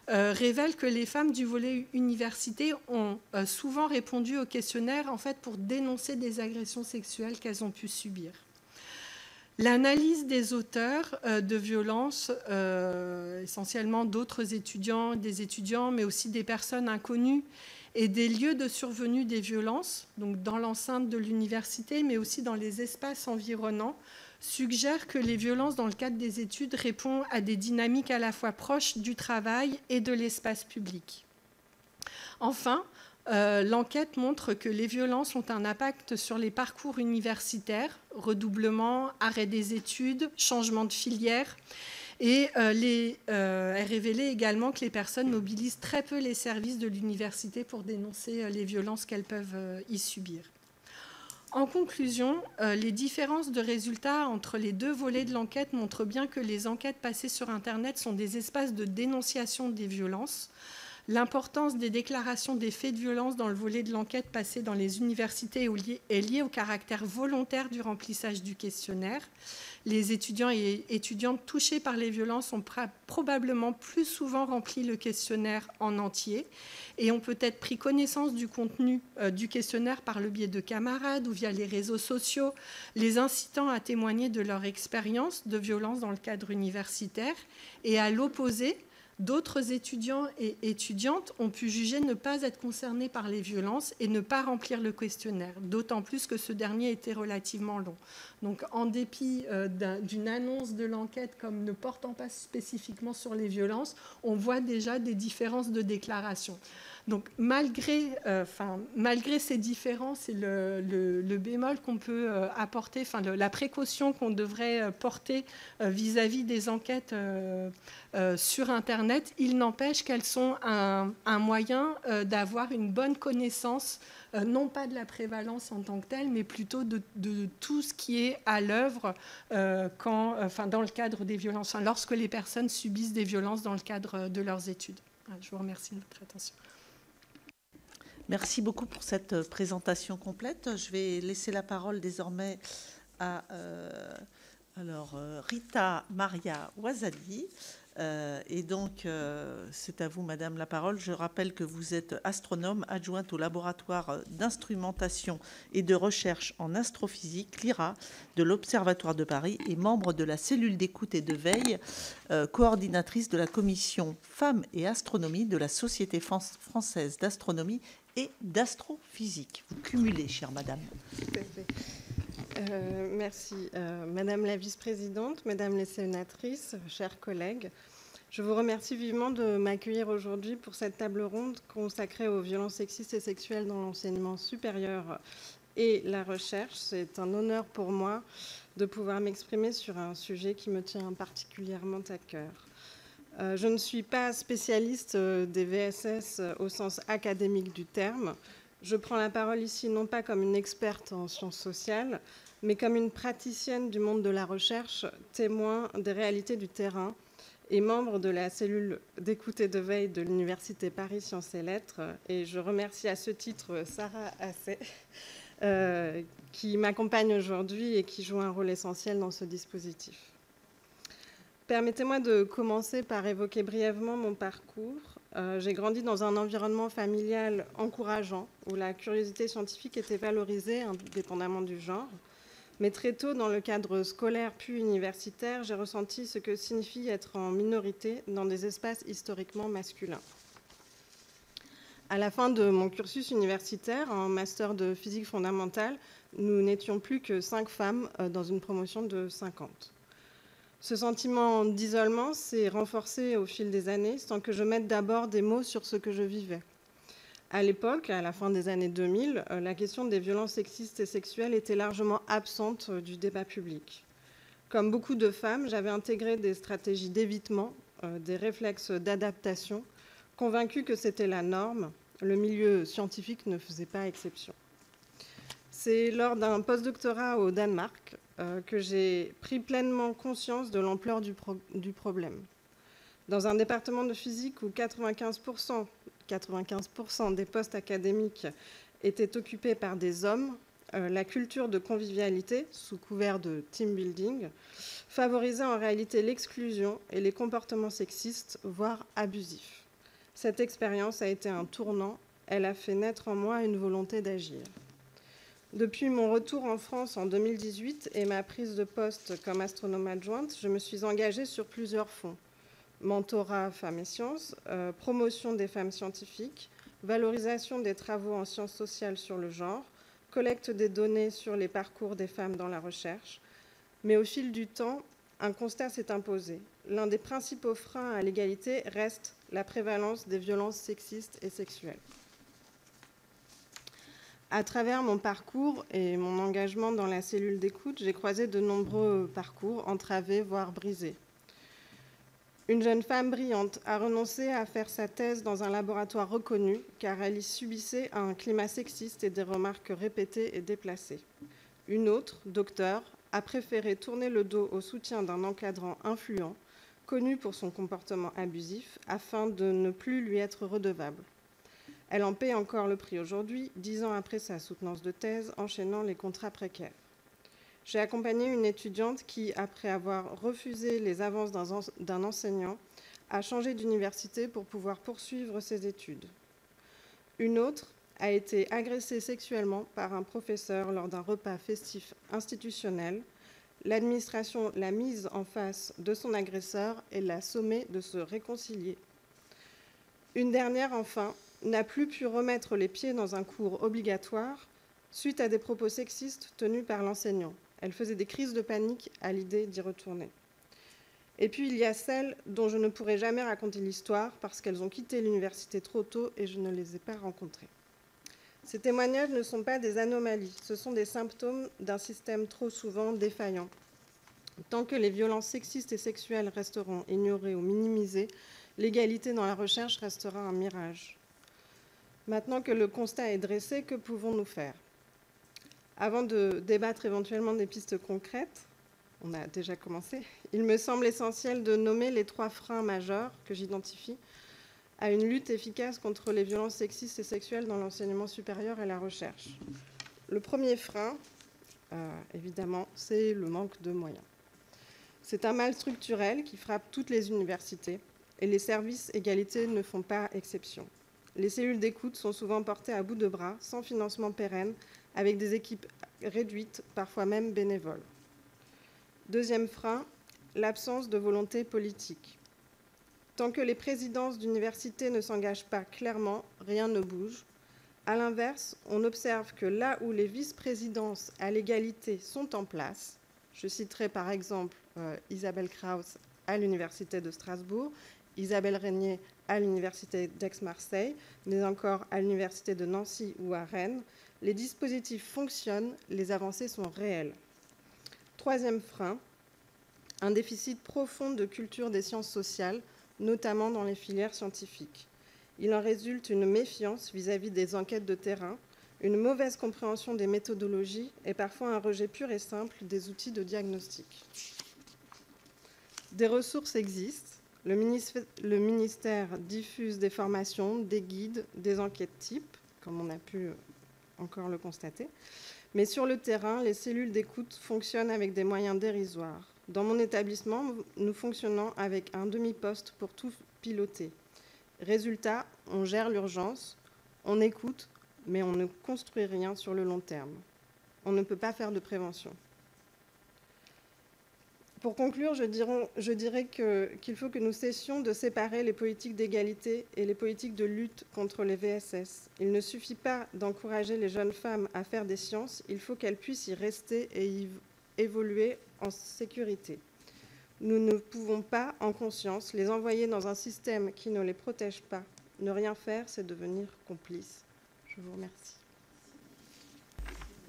révèle que les femmes du volet université ont souvent répondu au questionnaire en fait, pour dénoncer des agressions sexuelles qu'elles ont pu subir. L'analyse des auteurs de violences, essentiellement d'autres étudiants, des étudiants, mais aussi des personnes inconnues, et des lieux de survenue des violences, donc dans l'enceinte de l'université, mais aussi dans les espaces environnants, suggère que les violences dans le cadre des études répondent à des dynamiques à la fois proches du travail et de l'espace public. Enfin, l'enquête montre que les violences ont un impact sur les parcours universitaires, redoublement, arrêt des études, changement de filière. Et elle révélait également que les personnes mobilisent très peu les services de l'université pour dénoncer les violences qu'elles peuvent y subir. En conclusion, les différences de résultats entre les 2 volets de l'enquête montrent bien que les enquêtes passées sur Internet sont des espaces de dénonciation des violences. L'importance des déclarations des faits de violence dans le volet de l'enquête passée dans les universités est liée au caractère volontaire du remplissage du questionnaire. Les étudiants et étudiantes touchés par les violences ont probablement plus souvent rempli le questionnaire en entier et ont peut-être pris connaissance du contenu du questionnaire par le biais de camarades ou via les réseaux sociaux, les incitant à témoigner de leur expérience de violence dans le cadre universitaire. Et à l'opposé, d'autres étudiants et étudiantes ont pu juger ne pas être concernés par les violences et ne pas remplir le questionnaire, d'autant plus que ce dernier était relativement long. Donc, en dépit d'une annonce de l'enquête comme ne portant pas spécifiquement sur les violences, on voit déjà des différences de déclaration. Donc, malgré ces différences et le bémol qu'on peut apporter, la précaution qu'on devrait porter vis-à-vis des enquêtes sur Internet, il n'empêche qu'elles sont un moyen d'avoir une bonne connaissance, non pas de la prévalence en tant que telle, mais plutôt de tout ce qui est à l'œuvre dans le cadre des violences, lorsque les personnes subissent des violences dans le cadre de leurs études. Je vous remercie de votre attention. Merci beaucoup pour cette présentation complète. Je vais laisser la parole désormais à Rita Maria Ouazali. Et donc, c'est à vous, Madame, la parole. Je rappelle que vous êtes astronome adjointe au laboratoire d'instrumentation et de recherche en astrophysique, LIRA, de l'Observatoire de Paris et membre de la cellule d'écoute et de veille, coordinatrice de la commission Femmes et Astronomie de la Société française d'astronomie et d'astrophysique. Vous cumulez, chère Madame. Tout à fait. Merci. Madame la vice-présidente, mesdames les sénatrices, chers collègues, je vous remercie vivement de m'accueillir aujourd'hui pour cette table ronde consacrée aux violences sexistes et sexuelles dans l'enseignement supérieur et la recherche. C'est un honneur pour moi de pouvoir m'exprimer sur un sujet qui me tient particulièrement à cœur. Je ne suis pas spécialiste des VSS au sens académique du terme. Je prends la parole ici non pas comme une experte en sciences sociales, mais comme une praticienne du monde de la recherche, témoin des réalités du terrain et membre de la cellule d'écoute et de veille de l'Université Paris Sciences et Lettres. Et je remercie à ce titre Sarah Assay, qui m'accompagne aujourd'hui et qui joue un rôle essentiel dans ce dispositif. Permettez-moi de commencer par évoquer brièvement mon parcours. J'ai grandi dans un environnement familial encourageant, où la curiosité scientifique était valorisée indépendamment du genre. Mais très tôt, dans le cadre scolaire puis universitaire, j'ai ressenti ce que signifie être en minorité dans des espaces historiquement masculins. À la fin de mon cursus universitaire, en master de physique fondamentale, nous n'étions plus que 5 femmes dans une promotion de 50. Ce sentiment d'isolement s'est renforcé au fil des années, sans que je mette d'abord des mots sur ce que je vivais. À l'époque, à la fin des années 2000, la question des violences sexistes et sexuelles était largement absente du débat public. Comme beaucoup de femmes, j'avais intégré des stratégies d'évitement, des réflexes d'adaptation, convaincue que c'était la norme. Le milieu scientifique ne faisait pas exception. C'est lors d'un postdoctorat au Danemark que j'ai pris pleinement conscience de l'ampleur du problème. Dans un département de physique où 95% des postes académiques étaient occupés par des hommes, la culture de convivialité, sous couvert de team building, favorisait en réalité l'exclusion et les comportements sexistes, voire abusifs. Cette expérience a été un tournant. Elle a fait naître en moi une volonté d'agir. Depuis mon retour en France en 2018 et ma prise de poste comme astronome adjointe, je me suis engagée sur plusieurs fronts. Mentorat femmes et sciences, promotion des femmes scientifiques, valorisation des travaux en sciences sociales sur le genre, collecte des données sur les parcours des femmes dans la recherche. Mais au fil du temps, un constat s'est imposé. L'un des principaux freins à l'égalité reste la prévalence des violences sexistes et sexuelles. À travers mon parcours et mon engagement dans la cellule d'écoute, j'ai croisé de nombreux parcours entravés, voire brisés. Une jeune femme brillante a renoncé à faire sa thèse dans un laboratoire reconnu car elle y subissait un climat sexiste et des remarques répétées et déplacées. Une autre, docteur, a préféré tourner le dos au soutien d'un encadrant influent, connu pour son comportement abusif, afin de ne plus lui être redevable. Elle en paie encore le prix aujourd'hui, 10 ans après sa soutenance de thèse, enchaînant les contrats précaires. J'ai accompagné une étudiante qui, après avoir refusé les avances d'un enseignant, a changé d'université pour pouvoir poursuivre ses études. Une autre a été agressée sexuellement par un professeur lors d'un repas festif institutionnel. L'administration l'a mise en face de son agresseur et l'a sommé de se réconcilier. Une dernière, enfin, n'a plus pu remettre les pieds dans un cours obligatoire suite à des propos sexistes tenus par l'enseignant. Elle faisait des crises de panique à l'idée d'y retourner. Et puis il y a celles dont je ne pourrai jamais raconter l'histoire parce qu'elles ont quitté l'université trop tôt et je ne les ai pas rencontrées. Ces témoignages ne sont pas des anomalies, ce sont des symptômes d'un système trop souvent défaillant. Tant que les violences sexistes et sexuelles resteront ignorées ou minimisées, l'égalité dans la recherche restera un mirage. Maintenant que le constat est dressé, que pouvons-nous faire ? Avant de débattre éventuellement des pistes concrètes, on a déjà commencé, il me semble essentiel de nommer les 3 freins majeurs que j'identifie à une lutte efficace contre les violences sexistes et sexuelles dans l'enseignement supérieur et la recherche. Le premier frein, évidemment, c'est le manque de moyens. C'est un mal structurel qui frappe toutes les universités et les services égalité ne font pas exception. Les cellules d'écoute sont souvent portées à bout de bras, sans financement pérenne, avec des équipes réduites, parfois même bénévoles. Deuxième frein, l'absence de volonté politique. Tant que les présidences d'universités ne s'engagent pas clairement, rien ne bouge. À l'inverse, on observe que là où les vice-présidences à l'égalité sont en place, je citerai par exemple Isabelle Kraus à l'université de Strasbourg, Isabelle Régnier à l'université d'Aix-Marseille, mais encore à l'université de Nancy ou à Rennes, les dispositifs fonctionnent, les avancées sont réelles. Troisième frein, un déficit profond de culture des sciences sociales, notamment dans les filières scientifiques. Il en résulte une méfiance vis-à-vis des enquêtes de terrain, une mauvaise compréhension des méthodologies et parfois un rejet pur et simple des outils de diagnostic. Des ressources existent. Le ministère diffuse des formations, des guides, des enquêtes types, comme on a pu encore le constater. Mais sur le terrain, les cellules d'écoute fonctionnent avec des moyens dérisoires. Dans mon établissement, nous fonctionnons avec un demi-poste pour tout piloter. Résultat, on gère l'urgence, on écoute, mais on ne construit rien sur le long terme. On ne peut pas faire de prévention. Pour conclure, je dirais qu'il faut que nous cessions de séparer les politiques d'égalité et les politiques de lutte contre les VSS. Il ne suffit pas d'encourager les jeunes femmes à faire des sciences, il faut qu'elles puissent y rester et y évoluer en sécurité. Nous ne pouvons pas, en conscience, les envoyer dans un système qui ne les protège pas. Ne rien faire, c'est devenir complice. Je vous remercie.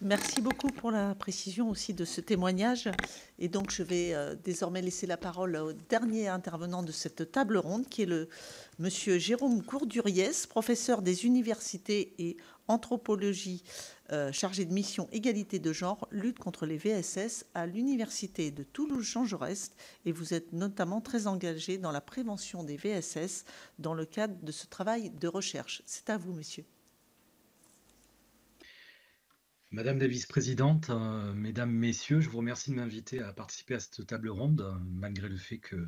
Merci beaucoup pour la précision aussi de ce témoignage. Et donc, je vais désormais laisser la parole au dernier intervenant de cette table ronde, qui est le monsieur Jérôme Courduriès, professeur des universités et anthropologie, chargé de mission égalité de genre, lutte contre les VSS à l'université de Toulouse-Jean Jaurès. Et vous êtes notamment très engagé dans la prévention des VSS dans le cadre de ce travail de recherche. C'est à vous, monsieur. Madame la vice-présidente, mesdames, messieurs, je vous remercie de m'inviter à participer à cette table ronde, malgré le fait que,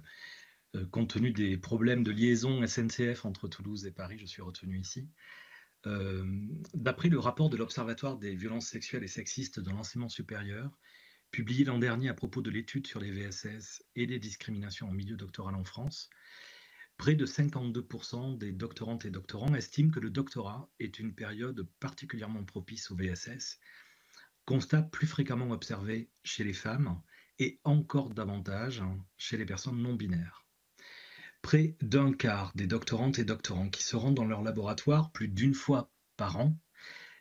compte tenu des problèmes de liaison SNCF entre Toulouse et Paris, je suis retenu ici. D'après le rapport de l'Observatoire des violences sexuelles et sexistes dans l'enseignement supérieur, publié l'an dernier à propos de l'étude sur les VSS et les discriminations en milieu doctoral en France, près de 52% des doctorantes et doctorants estiment que le doctorat est une période particulièrement propice aux VSS, constat plus fréquemment observé chez les femmes et encore davantage chez les personnes non binaires. Près d'un quart des doctorantes et doctorants qui se rendent dans leur laboratoire plus d'une fois par an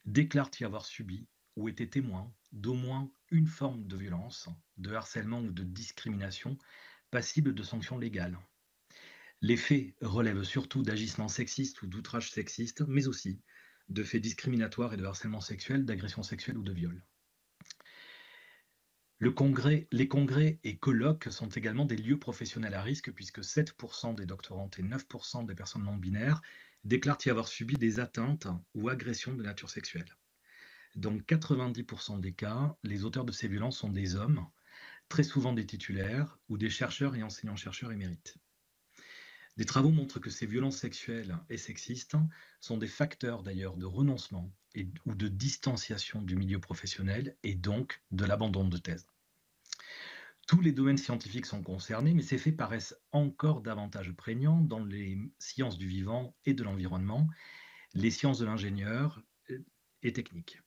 déclarent y avoir subi ou été témoins d'au moins une forme de violence, de harcèlement ou de discrimination passible de sanctions légales. Les faits relèvent surtout d'agissements sexistes ou d'outrages sexistes, mais aussi de faits discriminatoires et de harcèlement sexuel, d'agression sexuelle ou de viol. Les congrès et colloques sont également des lieux professionnels à risque puisque 7% des doctorantes et 9% des personnes non binaires déclarent y avoir subi des atteintes ou agressions de nature sexuelle. Dans 90% des cas, les auteurs de ces violences sont des hommes, très souvent des titulaires ou des chercheurs et enseignants-chercheurs émérites. Des travaux montrent que ces violences sexuelles et sexistes sont des facteurs d'ailleurs de renoncement ou de distanciation du milieu professionnel et donc de l'abandon de thèse. Tous les domaines scientifiques sont concernés, mais ces faits paraissent encore davantage prégnants dans les sciences du vivant et de l'environnement, les sciences de l'ingénieur et techniques.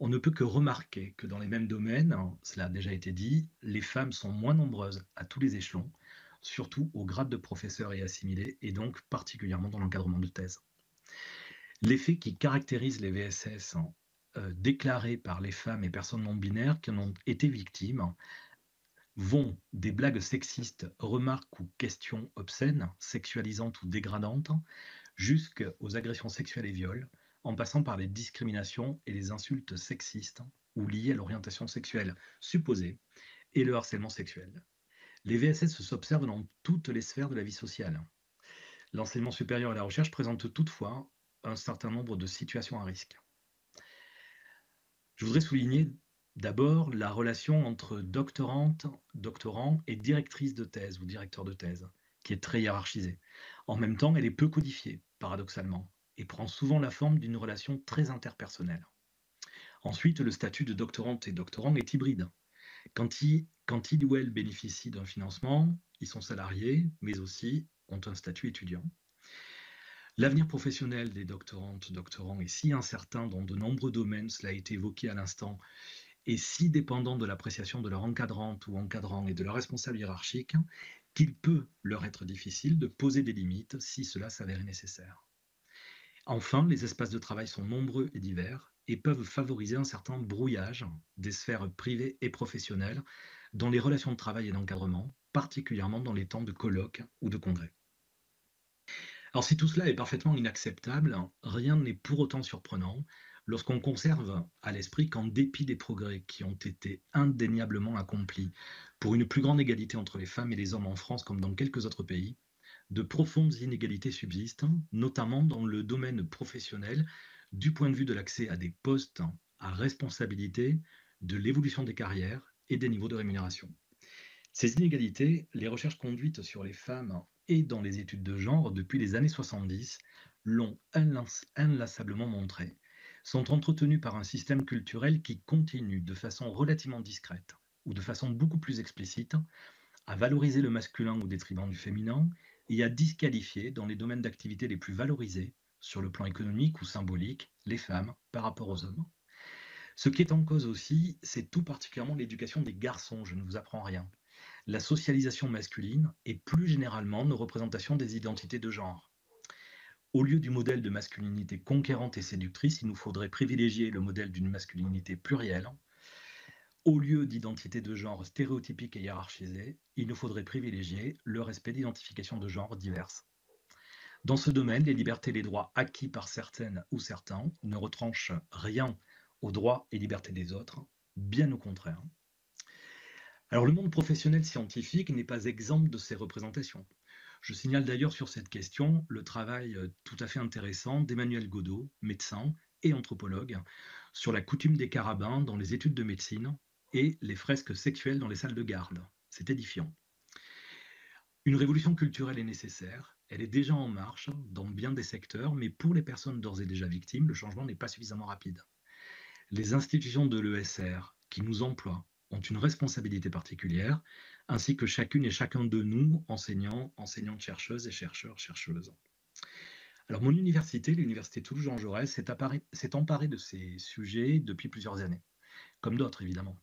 On ne peut que remarquer que dans les mêmes domaines, cela a déjà été dit, les femmes sont moins nombreuses à tous les échelons, surtout au grade de professeur et assimilé, et donc particulièrement dans l'encadrement de thèse. Les faits qui caractérisent les VSS déclarés par les femmes et personnes non binaires qui en ont été victimes vont des blagues sexistes, remarques ou questions obscènes, sexualisantes ou dégradantes, jusqu'aux agressions sexuelles et viols, en passant par les discriminations et les insultes sexistes ou liées à l'orientation sexuelle supposée et le harcèlement sexuel. Les VSS s'observent dans toutes les sphères de la vie sociale. L'enseignement supérieur et la recherche présentent toutefois un certain nombre de situations à risque. Je voudrais souligner d'abord la relation entre doctorante, doctorant et directrice de thèse ou directeur de thèse, qui est très hiérarchisée. En même temps, elle est peu codifiée, paradoxalement, et prend souvent la forme d'une relation très interpersonnelle. Ensuite, le statut de doctorante et doctorant est hybride. Quand ils ou elles bénéficient d'un financement, ils sont salariés, mais aussi ont un statut étudiant. L'avenir professionnel des doctorantes, doctorants est si incertain dans de nombreux domaines, cela a été évoqué à l'instant, et si dépendant de l'appréciation de leur encadrante ou encadrant et de leur responsable hiérarchique, qu'il peut leur être difficile de poser des limites si cela s'avérait nécessaire. Enfin, les espaces de travail sont nombreux et divers et peuvent favoriser un certain brouillage des sphères privées et professionnelles dans les relations de travail et d'encadrement, particulièrement dans les temps de colloques ou de congrès. Alors si tout cela est parfaitement inacceptable, rien n'est pour autant surprenant lorsqu'on conserve à l'esprit qu'en dépit des progrès qui ont été indéniablement accomplis pour une plus grande égalité entre les femmes et les hommes en France comme dans quelques autres pays, de profondes inégalités subsistent, notamment dans le domaine professionnel, du point de vue de l'accès à des postes à responsabilité, de l'évolution des carrières et des niveaux de rémunération. Ces inégalités, les recherches conduites sur les femmes et dans les études de genre depuis les années 70 l'ont inlassablement montré, sont entretenues par un système culturel qui continue de façon relativement discrète ou de façon beaucoup plus explicite à valoriser le masculin au détriment du féminin et à disqualifier dans les domaines d'activité les plus valorisés, sur le plan économique ou symbolique, les femmes par rapport aux hommes. Ce qui est en cause aussi, c'est tout particulièrement l'éducation des garçons, je ne vous apprends rien, la socialisation masculine et plus généralement nos représentations des identités de genre. Au lieu du modèle de masculinité conquérante et séductrice, il nous faudrait privilégier le modèle d'une masculinité plurielle. Au lieu d'identité de genre stéréotypique et hiérarchisée, il nous faudrait privilégier le respect d'identifications de genre diverses. Dans ce domaine, les libertés et les droits acquis par certaines ou certains ne retranchent rien aux droits et libertés des autres, bien au contraire. Alors le monde professionnel scientifique n'est pas exempt de ces représentations. Je signale d'ailleurs sur cette question le travail tout à fait intéressant d'Emmanuel Godot, médecin et anthropologue, sur la coutume des carabins dans les études de médecine et les fresques sexuelles dans les salles de garde. C'est édifiant. Une révolution culturelle est nécessaire, elle est déjà en marche dans bien des secteurs, mais pour les personnes d'ores et déjà victimes, le changement n'est pas suffisamment rapide. Les institutions de l'ESR qui nous emploient ont une responsabilité particulière, ainsi que chacune et chacun de nous, enseignants, enseignantes chercheuses et chercheurs, chercheuses. Alors mon université, l'université Toulouse-Jean Jaurès, s'est emparée de ces sujets depuis plusieurs années, comme d'autres évidemment.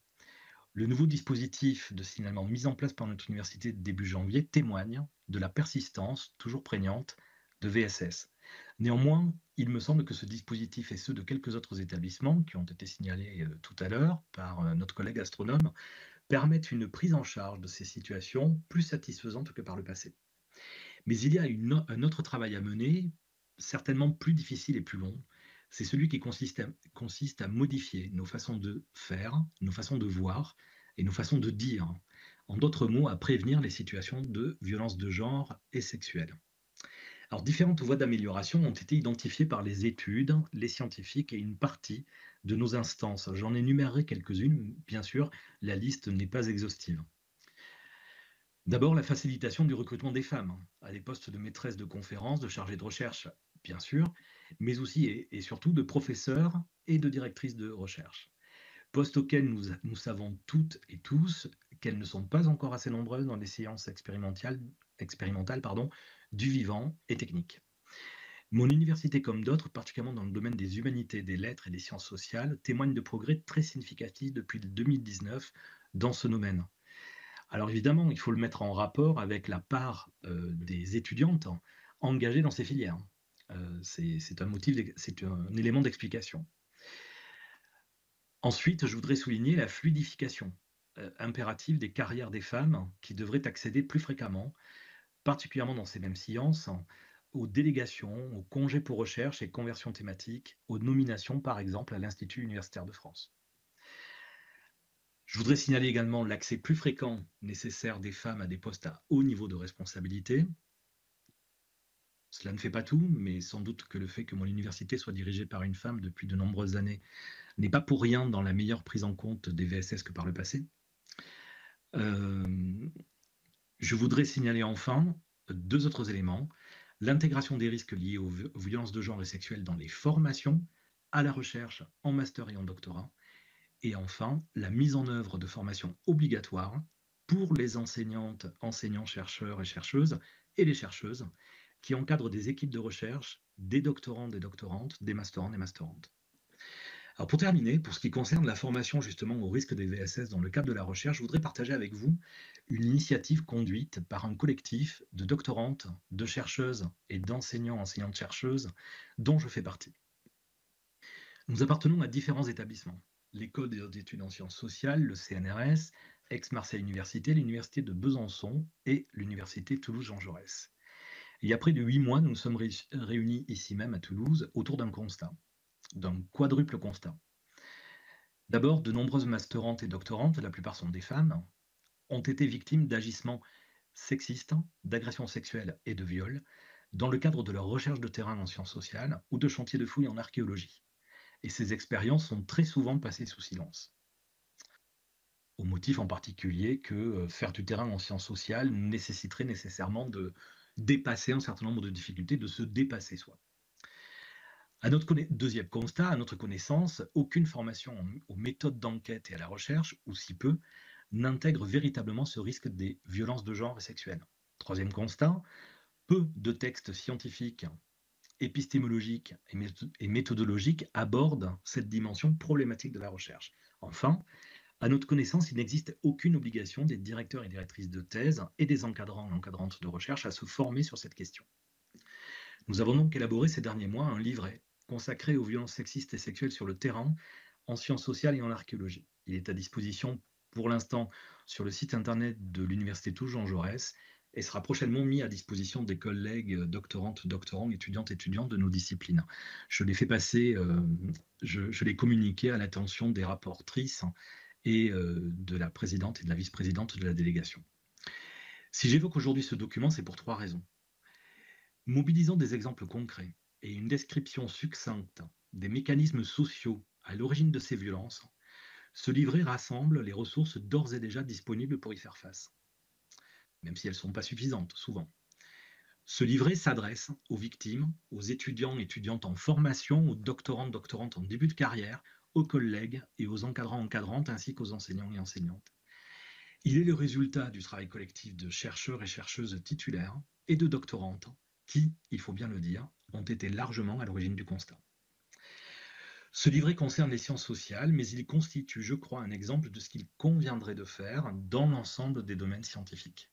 Le nouveau dispositif de signalement mis en place par notre université début janvier témoigne de la persistance toujours prégnante de VSS. Néanmoins, il me semble que ce dispositif et ceux de quelques autres établissements qui ont été signalés tout à l'heure par notre collègue astronome permettent une prise en charge de ces situations plus satisfaisante que par le passé. Mais il y a un autre travail à mener, certainement plus difficile et plus long. C'est celui qui consiste à modifier nos façons de faire, nos façons de voir et nos façons de dire. En d'autres mots, à prévenir les situations de violence de genre et sexuelle. Alors, différentes voies d'amélioration ont été identifiées par les études, les scientifiques et une partie de nos instances. J'en énumérerai quelques-unes, bien sûr, la liste n'est pas exhaustive. D'abord, la facilitation du recrutement des femmes à des postes de maîtresse de conférences, de chargées de recherche, bien sûr, mais aussi et surtout de professeurs et de directrices de recherche. Postes auxquels nous savons toutes et tous qu'elles ne sont pas encore assez nombreuses dans les sciences expérimentales du vivant et technique. Mon université, comme d'autres, particulièrement dans le domaine des humanités, des lettres et des sciences sociales, témoigne de progrès très significatifs depuis 2019 dans ce domaine. Alors évidemment, il faut le mettre en rapport avec la part des étudiantes engagées dans ces filières. C'est un élément d'explication. Ensuite, je voudrais souligner la fluidification impérative des carrières des femmes qui devraient accéder plus fréquemment, particulièrement dans ces mêmes sciences, aux délégations, aux congés pour recherche et conversion thématique, aux nominations par exemple à l'Institut universitaire de France. Je voudrais signaler également l'accès plus fréquent nécessaire des femmes à des postes à haut niveau de responsabilité. Cela ne fait pas tout, mais sans doute que le fait que mon université soit dirigée par une femme depuis de nombreuses années n'est pas pour rien dans la meilleure prise en compte des VSS que par le passé. Je voudrais signaler enfin deux autres éléments. L'intégration des risques liés aux violences de genre et sexuelles dans les formations, à la recherche, en master et en doctorat. Et enfin, la mise en œuvre de formations obligatoires pour les enseignantes, enseignants, chercheurs et chercheuses, et les chercheuses, qui encadrent des équipes de recherche, des doctorants, des doctorantes, des masterands, des masterantes. Alors pour terminer, pour ce qui concerne la formation justement au risque des VSS dans le cadre de la recherche, je voudrais partager avec vous une initiative conduite par un collectif de doctorantes, de chercheuses et d'enseignants, enseignantes-chercheuses dont je fais partie. Nous appartenons à différents établissements. L'École des hautes études en sciences sociales, le CNRS, Aix-Marseille Université, l'Université de Besançon et l'Université Toulouse-Jean Jaurès. Il y a près de 8 mois, nous nous sommes réunis ici même à Toulouse autour d'un constat, d'un quadruple constat. D'abord, de nombreuses masterantes et doctorantes, la plupart sont des femmes, ont été victimes d'agissements sexistes, d'agressions sexuelles et de viols dans le cadre de leur recherche de terrain en sciences sociales ou de chantiers de fouilles en archéologie. Et ces expériences sont très souvent passées sous silence. Au motif en particulier que faire du terrain en sciences sociales nécessiterait nécessairement de dépasser un certain nombre de difficultés, de se dépasser soi. Deuxième constat, à notre connaissance, aucune formation aux méthodes d'enquête et à la recherche, ou si peu, n'intègre véritablement ce risque des violences de genre et sexuelles. Troisième constat, peu de textes scientifiques, épistémologiques et méthodologiques abordent cette dimension problématique de la recherche. Enfin, à notre connaissance, il n'existe aucune obligation des directeurs et directrices de thèse et des encadrants et encadrantes de recherche à se former sur cette question. Nous avons donc élaboré ces derniers mois un livret consacré aux violences sexistes et sexuelles sur le terrain, en sciences sociales et en archéologie. Il est à disposition pour l'instant sur le site internet de l'Université Jean Jaurès et sera prochainement mis à disposition des collègues doctorantes, doctorants, étudiantes, étudiants de nos disciplines. Je l'ai fait passer, je l'ai communiqué à l'attention des rapportrices et de la présidente et de la vice-présidente de la délégation. Si j'évoque aujourd'hui ce document, c'est pour 3 raisons. Mobilisant des exemples concrets et une description succincte des mécanismes sociaux à l'origine de ces violences, ce livret rassemble les ressources d'ores et déjà disponibles pour y faire face, même si elles ne sont pas suffisantes, souvent. Ce livret s'adresse aux victimes, aux étudiants et étudiantes en formation, aux doctorants, doctorantes en début de carrière, aux collègues et aux encadrants, encadrantes, ainsi qu'aux enseignants et enseignantes. Il est le résultat du travail collectif de chercheurs et chercheuses titulaires et de doctorantes qui, il faut bien le dire, ont été largement à l'origine du constat. Ce livret concerne les sciences sociales, mais il constitue, je crois, un exemple de ce qu'il conviendrait de faire dans l'ensemble des domaines scientifiques,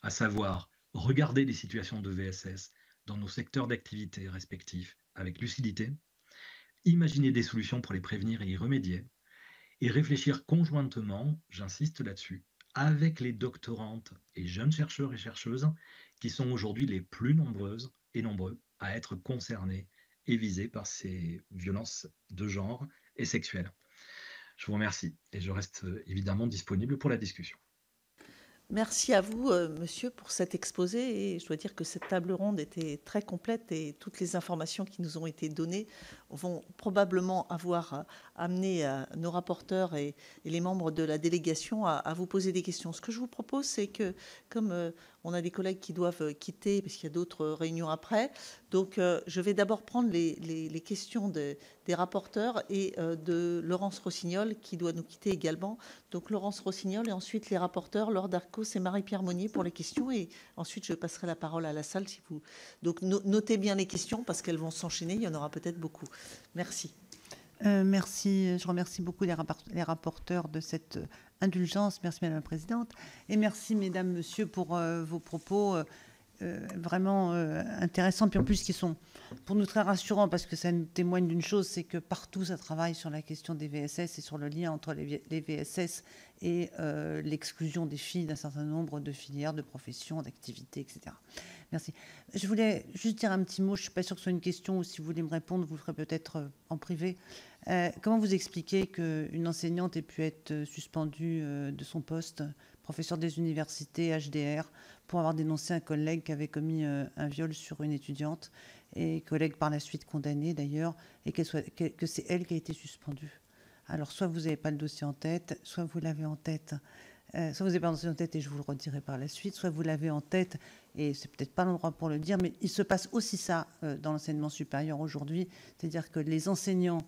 à savoir regarder les situations de VSS dans nos secteurs d'activité respectifs avec lucidité, imaginer des solutions pour les prévenir et y remédier, et réfléchir conjointement, j'insiste là-dessus, avec les doctorantes et jeunes chercheurs et chercheuses qui sont aujourd'hui les plus nombreuses et nombreux à être concernés et visés par ces violences de genre et sexuelles. Je vous remercie et je reste évidemment disponible pour la discussion. Merci à vous, monsieur, pour cet exposé. Et je dois dire que cette table ronde était très complète et toutes les informations qui nous ont été données vont probablement avoir amené nos rapporteurs et les membres de la délégation à vous poser des questions. Ce que je vous propose, c'est que, comme on a des collègues qui doivent quitter, parce qu'il y a d'autres réunions après, donc je vais d'abord prendre les questions des rapporteurs et de Laurence Rossignol, qui doit nous quitter également. Donc Laurence Rossignol et ensuite les rapporteurs, Laure Darcos et Marie-Pierre Monnier pour les questions. Et ensuite, je passerai la parole à la salle. Si vous... Donc notez bien les questions parce qu'elles vont s'enchaîner. Il y en aura peut-être beaucoup. Merci. Merci. Je remercie beaucoup les rapporteurs de cette indulgence. Merci, Madame la Présidente. Et merci, Mesdames, Messieurs, pour vos propos vraiment intéressants. Puis en plus, qui sont pour nous très rassurants parce que ça nous témoigne d'une chose, c'est que partout, ça travaille sur la question des VSS et sur le lien entre les VSS et l'exclusion des filles d'un certain nombre de filières, de professions, d'activités, etc. Merci. Je voulais juste dire un petit mot. Je ne suis pas sûre que ce soit une question ou si vous voulez me répondre, vous le ferez peut-être en privé. Comment vous expliquez qu'une enseignante ait pu être suspendue de son poste, professeur des universités, HDR, pour avoir dénoncé un collègue qui avait commis un viol sur une étudiante, et collègue par la suite condamné d'ailleurs, et que c'est elle qui a été suspendue? Alors, soit vous n'avez pas le dossier en tête, soit vous l'avez en tête, soit vous n'avez pas le dossier en tête et je vous le redirai par la suite, soit vous l'avez en tête et c'est peut-être pas l'endroit pour le dire, mais il se passe aussi ça dans l'enseignement supérieur aujourd'hui, c'est-à-dire que les enseignants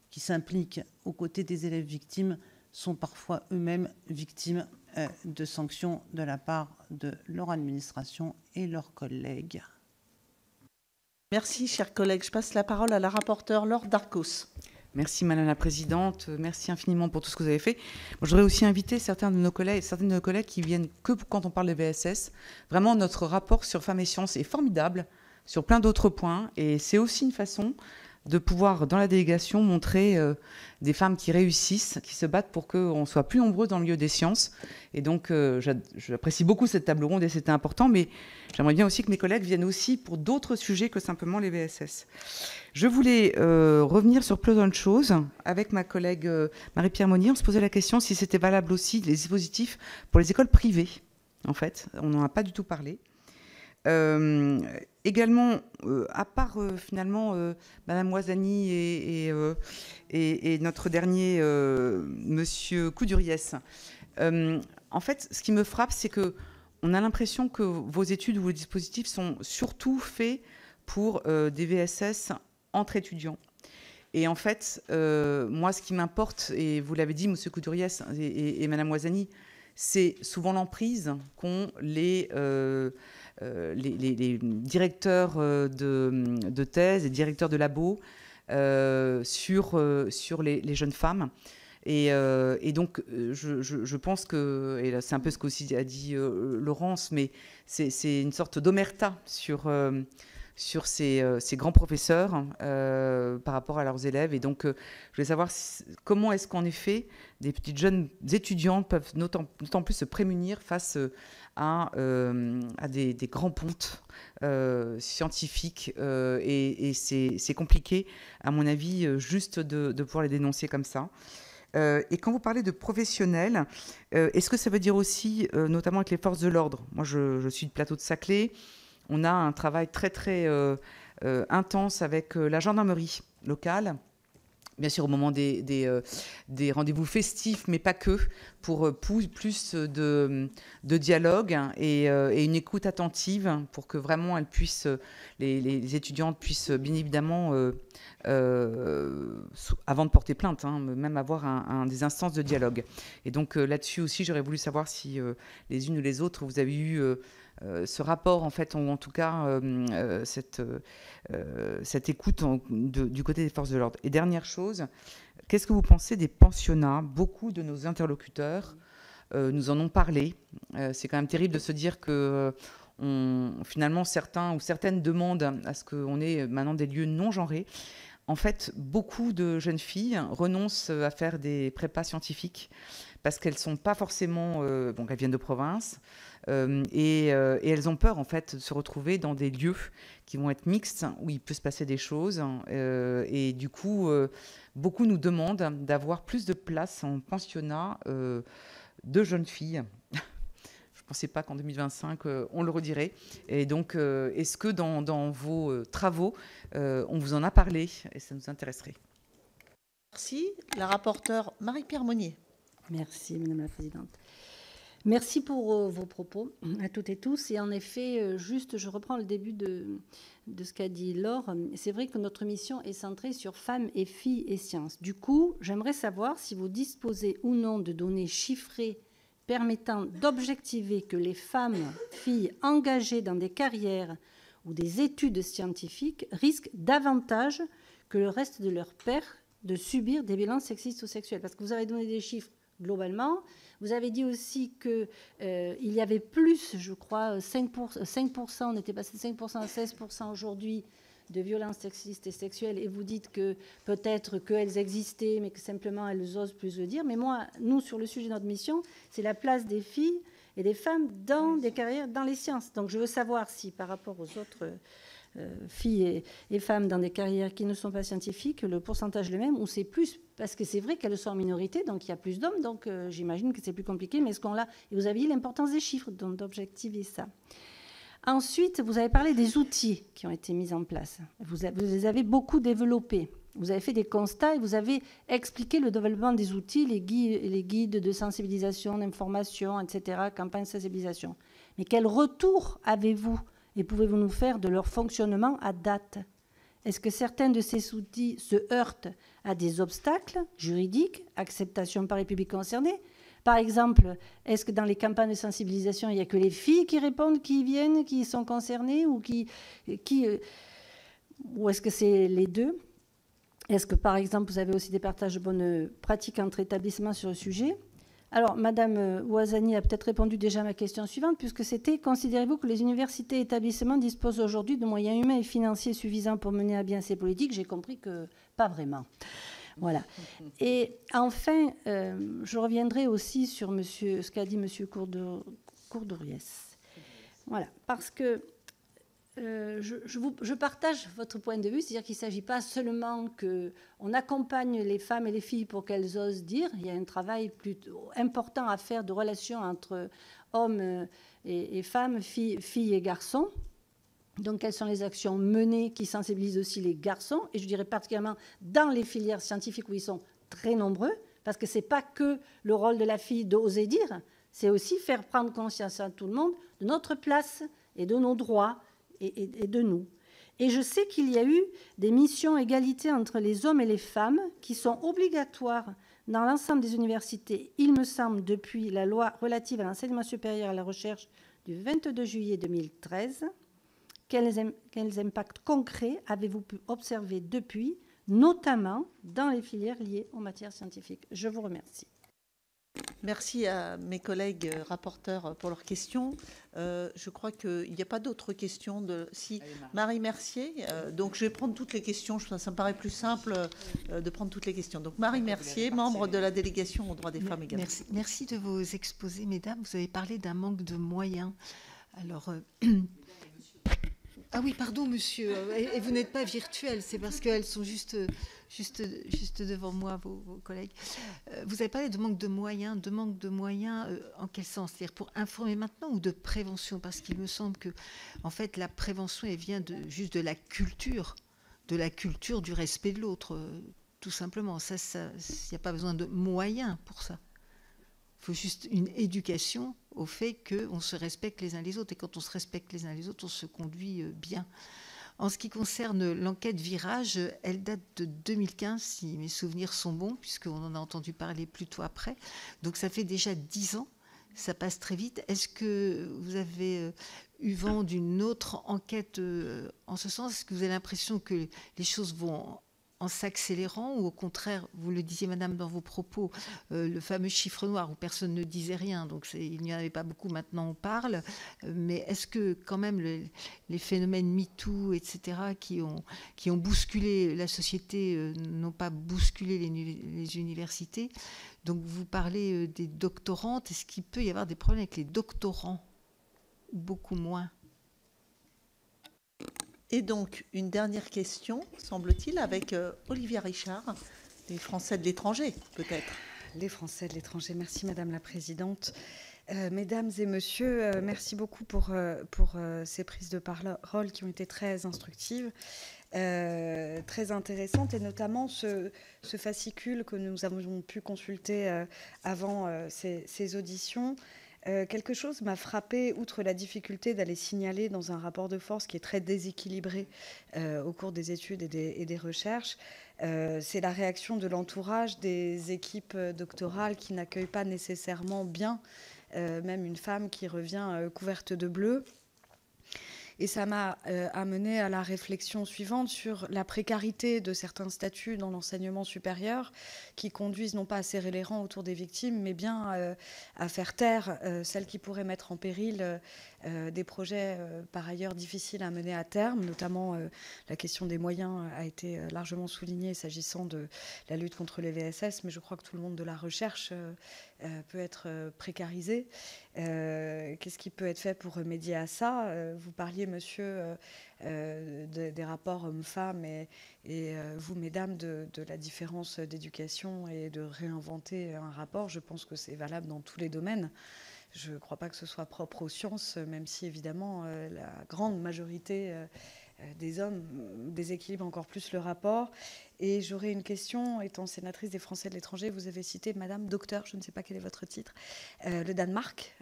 qui s'impliquent aux côtés des élèves victimes sont parfois eux-mêmes victimes de sanctions de la part de leur administration et leurs collègues. Merci, chers collègues. Je passe la parole à la rapporteure Laure Darcos. Merci Madame la Présidente, merci infiniment pour tout ce que vous avez fait. Moi, je voudrais aussi inviter certaines de nos collègues qui viennent que quand on parle de VSS. Vraiment, notre rapport sur Femmes et Sciences est formidable sur plein d'autres points et c'est aussi une façon de pouvoir, dans la délégation, montrer des femmes qui réussissent, qui se battent pour qu'on soit plus nombreux dans le milieu des sciences. Et donc, j'apprécie beaucoup cette table ronde et c'était important, mais j'aimerais bien aussi que mes collègues viennent aussi pour d'autres sujets que simplement les VSS. Je voulais revenir sur plein de choses. Avec ma collègue Marie-Pierre Monnier, on se posait la question si c'était valable aussi, les dispositifs pour les écoles privées. En fait, on n'en a pas du tout parlé. Également, à part finalement Madame Moisani et notre dernier Monsieur Couduriès, en fait, ce qui me frappe, c'est que on a l'impression que vos études ou vos dispositifs sont surtout faits pour des VSS entre étudiants. Et en fait, moi, ce qui m'importe, et vous l'avez dit, Monsieur Couduriès et Madame Moisani, c'est souvent l'emprise qu'ont les directeurs de thèse et directeurs de labo sur les jeunes femmes. Et donc, je pense que, et c'est un peu ce qu'aussi a dit Laurence, mais c'est une sorte d'omerta sur sur ces grands professeurs par rapport à leurs élèves. Et donc, je voulais savoir comment est-ce qu'en effet, des petites jeunes étudiantes peuvent d'autant plus se prémunir face à des grands pontes scientifiques. Et c'est compliqué, à mon avis, juste de pouvoir les dénoncer comme ça. Et quand vous parlez de professionnels, est-ce que ça veut dire aussi, notamment avec les forces de l'ordre? Moi, je suis du plateau de Saclay. On a un travail très, très intense avec la gendarmerie locale, bien sûr au moment des rendez-vous festifs, mais pas que, pour plus de dialogue et une écoute attentive pour que vraiment les étudiantes puissent bien évidemment, avant de porter plainte, même avoir des instances de dialogue. Et donc là-dessus aussi, j'aurais voulu savoir si les unes ou les autres, vous avez eu ce rapport, en fait, ou en tout cas cette écoute du côté des forces de l'ordre. Et dernière chose, qu'est-ce que vous pensez des pensionnats? Beaucoup de nos interlocuteurs nous en ont parlé. C'est quand même terrible de se dire que finalement certains ou certaines demandent à ce qu'on ait maintenant des lieux non genrés. En fait, beaucoup de jeunes filles renoncent à faire des prépas scientifiques parce qu'elles sont pas forcément, elles viennent de province, et elles ont peur en fait de se retrouver dans des lieux qui vont être mixtes où il peut se passer des choses, et du coup, beaucoup nous demandent d'avoir plus de place en pensionnat de jeunes filles. Je ne pensais pas qu'en 2025, on le redirait. Et donc, est-ce que dans vos travaux, on vous en a parlé? Et ça nous intéresserait. Merci. La rapporteure Marie-Pierre Monnier. Merci, Madame la Présidente. Merci pour vos propos à toutes et tous. Et en effet, juste, je reprends le début de ce qu'a dit Laure. C'est vrai que notre mission est centrée sur femmes et filles et sciences. Du coup, j'aimerais savoir si vous disposez ou non de données chiffrées permettant d'objectiver que les femmes, filles engagées dans des carrières ou des études scientifiques risquent davantage que le reste de leurs pairs de subir des violences sexistes ou sexuelles. Parce que vous avez donné des chiffres globalement. Vous avez dit aussi qu'il y avait plus, je crois, 5%, on était passé de 5% à 16% aujourd'hui de violences sexistes et sexuelles, et vous dites que peut-être qu'elles existaient, mais que simplement elles osent plus le dire. Mais moi, nous, sur le sujet de notre mission, c'est la place des filles et des femmes dans des carrières dans les sciences. Donc je veux savoir si par rapport aux autres filles et femmes dans des carrières qui ne sont pas scientifiques, le pourcentage est le même, ou c'est plus, parce que c'est vrai qu'elles sont en minorité, donc il y a plus d'hommes, donc j'imagine que c'est plus compliqué, mais est-ce qu'on l'a? Et vous avez dit l'importance des chiffres, donc d'objectiver ça. Ensuite, vous avez parlé des outils qui ont été mis en place. Vous les avez beaucoup développés. Vous avez fait des constats et vous avez expliqué le développement des outils, les guides de sensibilisation, d'information, etc., campagne de sensibilisation. Mais quel retour avez-vous et pouvez-vous nous faire de leur fonctionnement à date? Est-ce que certains de ces outils se heurtent à des obstacles juridiques, acceptation par les publics concernés? Par exemple, est-ce que dans les campagnes de sensibilisation, il n'y a que les filles qui répondent, qui viennent, qui sont concernées, ou est-ce que c'est les deux? Est-ce que, par exemple, vous avez aussi des partages de bonnes pratiques entre établissements sur le sujet? Alors, Madame Ouazani a peut-être répondu déjà à ma question suivante, puisque c'était: considérez-vous que les universités et établissements disposent aujourd'hui de moyens humains et financiers suffisants pour mener à bien ces politiques? J'ai compris que pas vraiment. Voilà. Et enfin, je reviendrai aussi sur ce qu'a dit M. Courdoriès. Voilà, parce que je partage votre point de vue, c'est-à-dire qu'il ne s'agit pas seulement qu'on accompagne les femmes et les filles pour qu'elles osent dire. Il y a un travail plutôt important à faire de relation entre hommes et femmes, filles et garçons. Donc, quelles sont les actions menées qui sensibilisent aussi les garçons? Et je dirais particulièrement dans les filières scientifiques où ils sont très nombreux, parce que ce n'est pas que le rôle de la fille d'oser dire, c'est aussi faire prendre conscience à tout le monde de notre place et de nos droits et de nous. Et je sais qu'il y a eu des missions égalité entre les hommes et les femmes qui sont obligatoires dans l'ensemble des universités, il me semble, depuis la loi relative à l'enseignement supérieur et à la recherche du 22 juillet 2013. Quels impacts concrets avez-vous pu observer depuis, notamment dans les filières liées aux matières scientifiques? Je vous remercie. Merci à mes collègues rapporteurs pour leurs questions. Je crois qu'il n'y a pas d'autres questions. Si, Marie Mercier. Donc, je vais prendre toutes les questions. Ça me paraît plus simple de prendre toutes les questions. Donc, Marie Mercier, membre de la délégation aux droits des femmes également. Merci de vos exposés, mesdames. Vous avez parlé d'un manque de moyens. Alors... Ah oui, pardon, monsieur. Et vous n'êtes pas virtuel, c'est parce qu'elles sont juste devant moi, vos collègues. Vous avez parlé de manque de moyens. En quel sens? C'est-à-dire pour informer maintenant ou de prévention? Parce qu'il me semble que, en fait, la prévention, elle vient juste de la culture du respect de l'autre, tout simplement. Ça, il n'y a pas besoin de moyens pour ça. Il faut juste une éducation au fait qu'on se respecte les uns les autres. Et quand on se respecte les uns les autres, on se conduit bien. En ce qui concerne l'enquête Virage, elle date de 2015, si mes souvenirs sont bons, puisqu'on en a entendu parler plutôt après. Donc ça fait déjà 10 ans. Ça passe très vite. Est-ce que vous avez eu vent d'une autre enquête en ce sens? Est-ce que vous avez l'impression que les choses vont en s'accélérant, ou au contraire, vous le disiez, madame, dans vos propos, le fameux chiffre noir où personne ne disait rien, donc il n'y en avait pas beaucoup, maintenant on parle, mais est-ce que quand même les phénomènes MeToo, etc., qui ont bousculé la société, n'ont pas bousculé les universités? Donc vous parlez des doctorantes, est-ce qu'il peut y avoir des problèmes avec les doctorants? Beaucoup moins. Et donc, une dernière question, semble-t-il, avec Olivia Richard, les Français de l'étranger, peut-être. Les Français de l'étranger. Merci, Madame la Présidente. Mesdames et Messieurs, merci beaucoup pour ces prises de parole qui ont été très instructives, très intéressantes, et notamment ce fascicule que nous avons pu consulter avant ces auditions. Quelque chose m'a frappé, outre la difficulté d'aller signaler dans un rapport de force qui est très déséquilibré au cours des études et des recherches, c'est la réaction de l'entourage des équipes doctorales qui n'accueillent pas nécessairement bien même une femme qui revient couverte de bleu. Et ça m'a amené à la réflexion suivante sur la précarité de certains statuts dans l'enseignement supérieur qui conduisent non pas à serrer les rangs autour des victimes, mais bien à faire taire celles qui pourraient mettre en péril des projets par ailleurs difficiles à mener à terme. Notamment, la question des moyens a été largement soulignée s'agissant de la lutte contre les VSS, mais je crois que tout le monde de la recherche peut être précarisé. Qu'est-ce qui peut être fait pour remédier à ça? Vous parliez, monsieur, des rapports hommes-femmes et vous, mesdames, de la différence d'éducation et de réinventer un rapport. Je pense que c'est valable dans tous les domaines. Je ne crois pas que ce soit propre aux sciences, même si, évidemment, la grande majorité des hommes déséquilibre encore plus le rapport. Et j'aurais une question, étant sénatrice des Français de l'étranger, vous avez cité Madame Docteur, je ne sais pas quel est votre titre, le Danemark.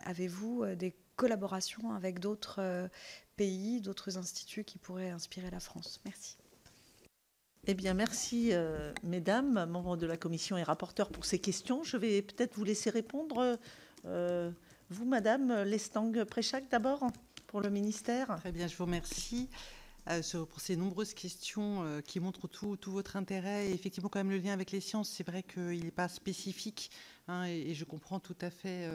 Avez-vous des collaborations avec d'autres pays, d'autres instituts qui pourraient inspirer la France? Merci. Eh bien, merci, mesdames, membres de la commission et rapporteurs, pour ces questions. Je vais peut-être vous laisser répondre. Vous, Madame Lestang-Préchac, d'abord, pour le ministère. Très bien, je vous remercie pour ces nombreuses questions qui montrent tout votre intérêt. Et effectivement, quand même, le lien avec les sciences, c'est vrai qu'il n'est pas spécifique. Et je comprends tout à fait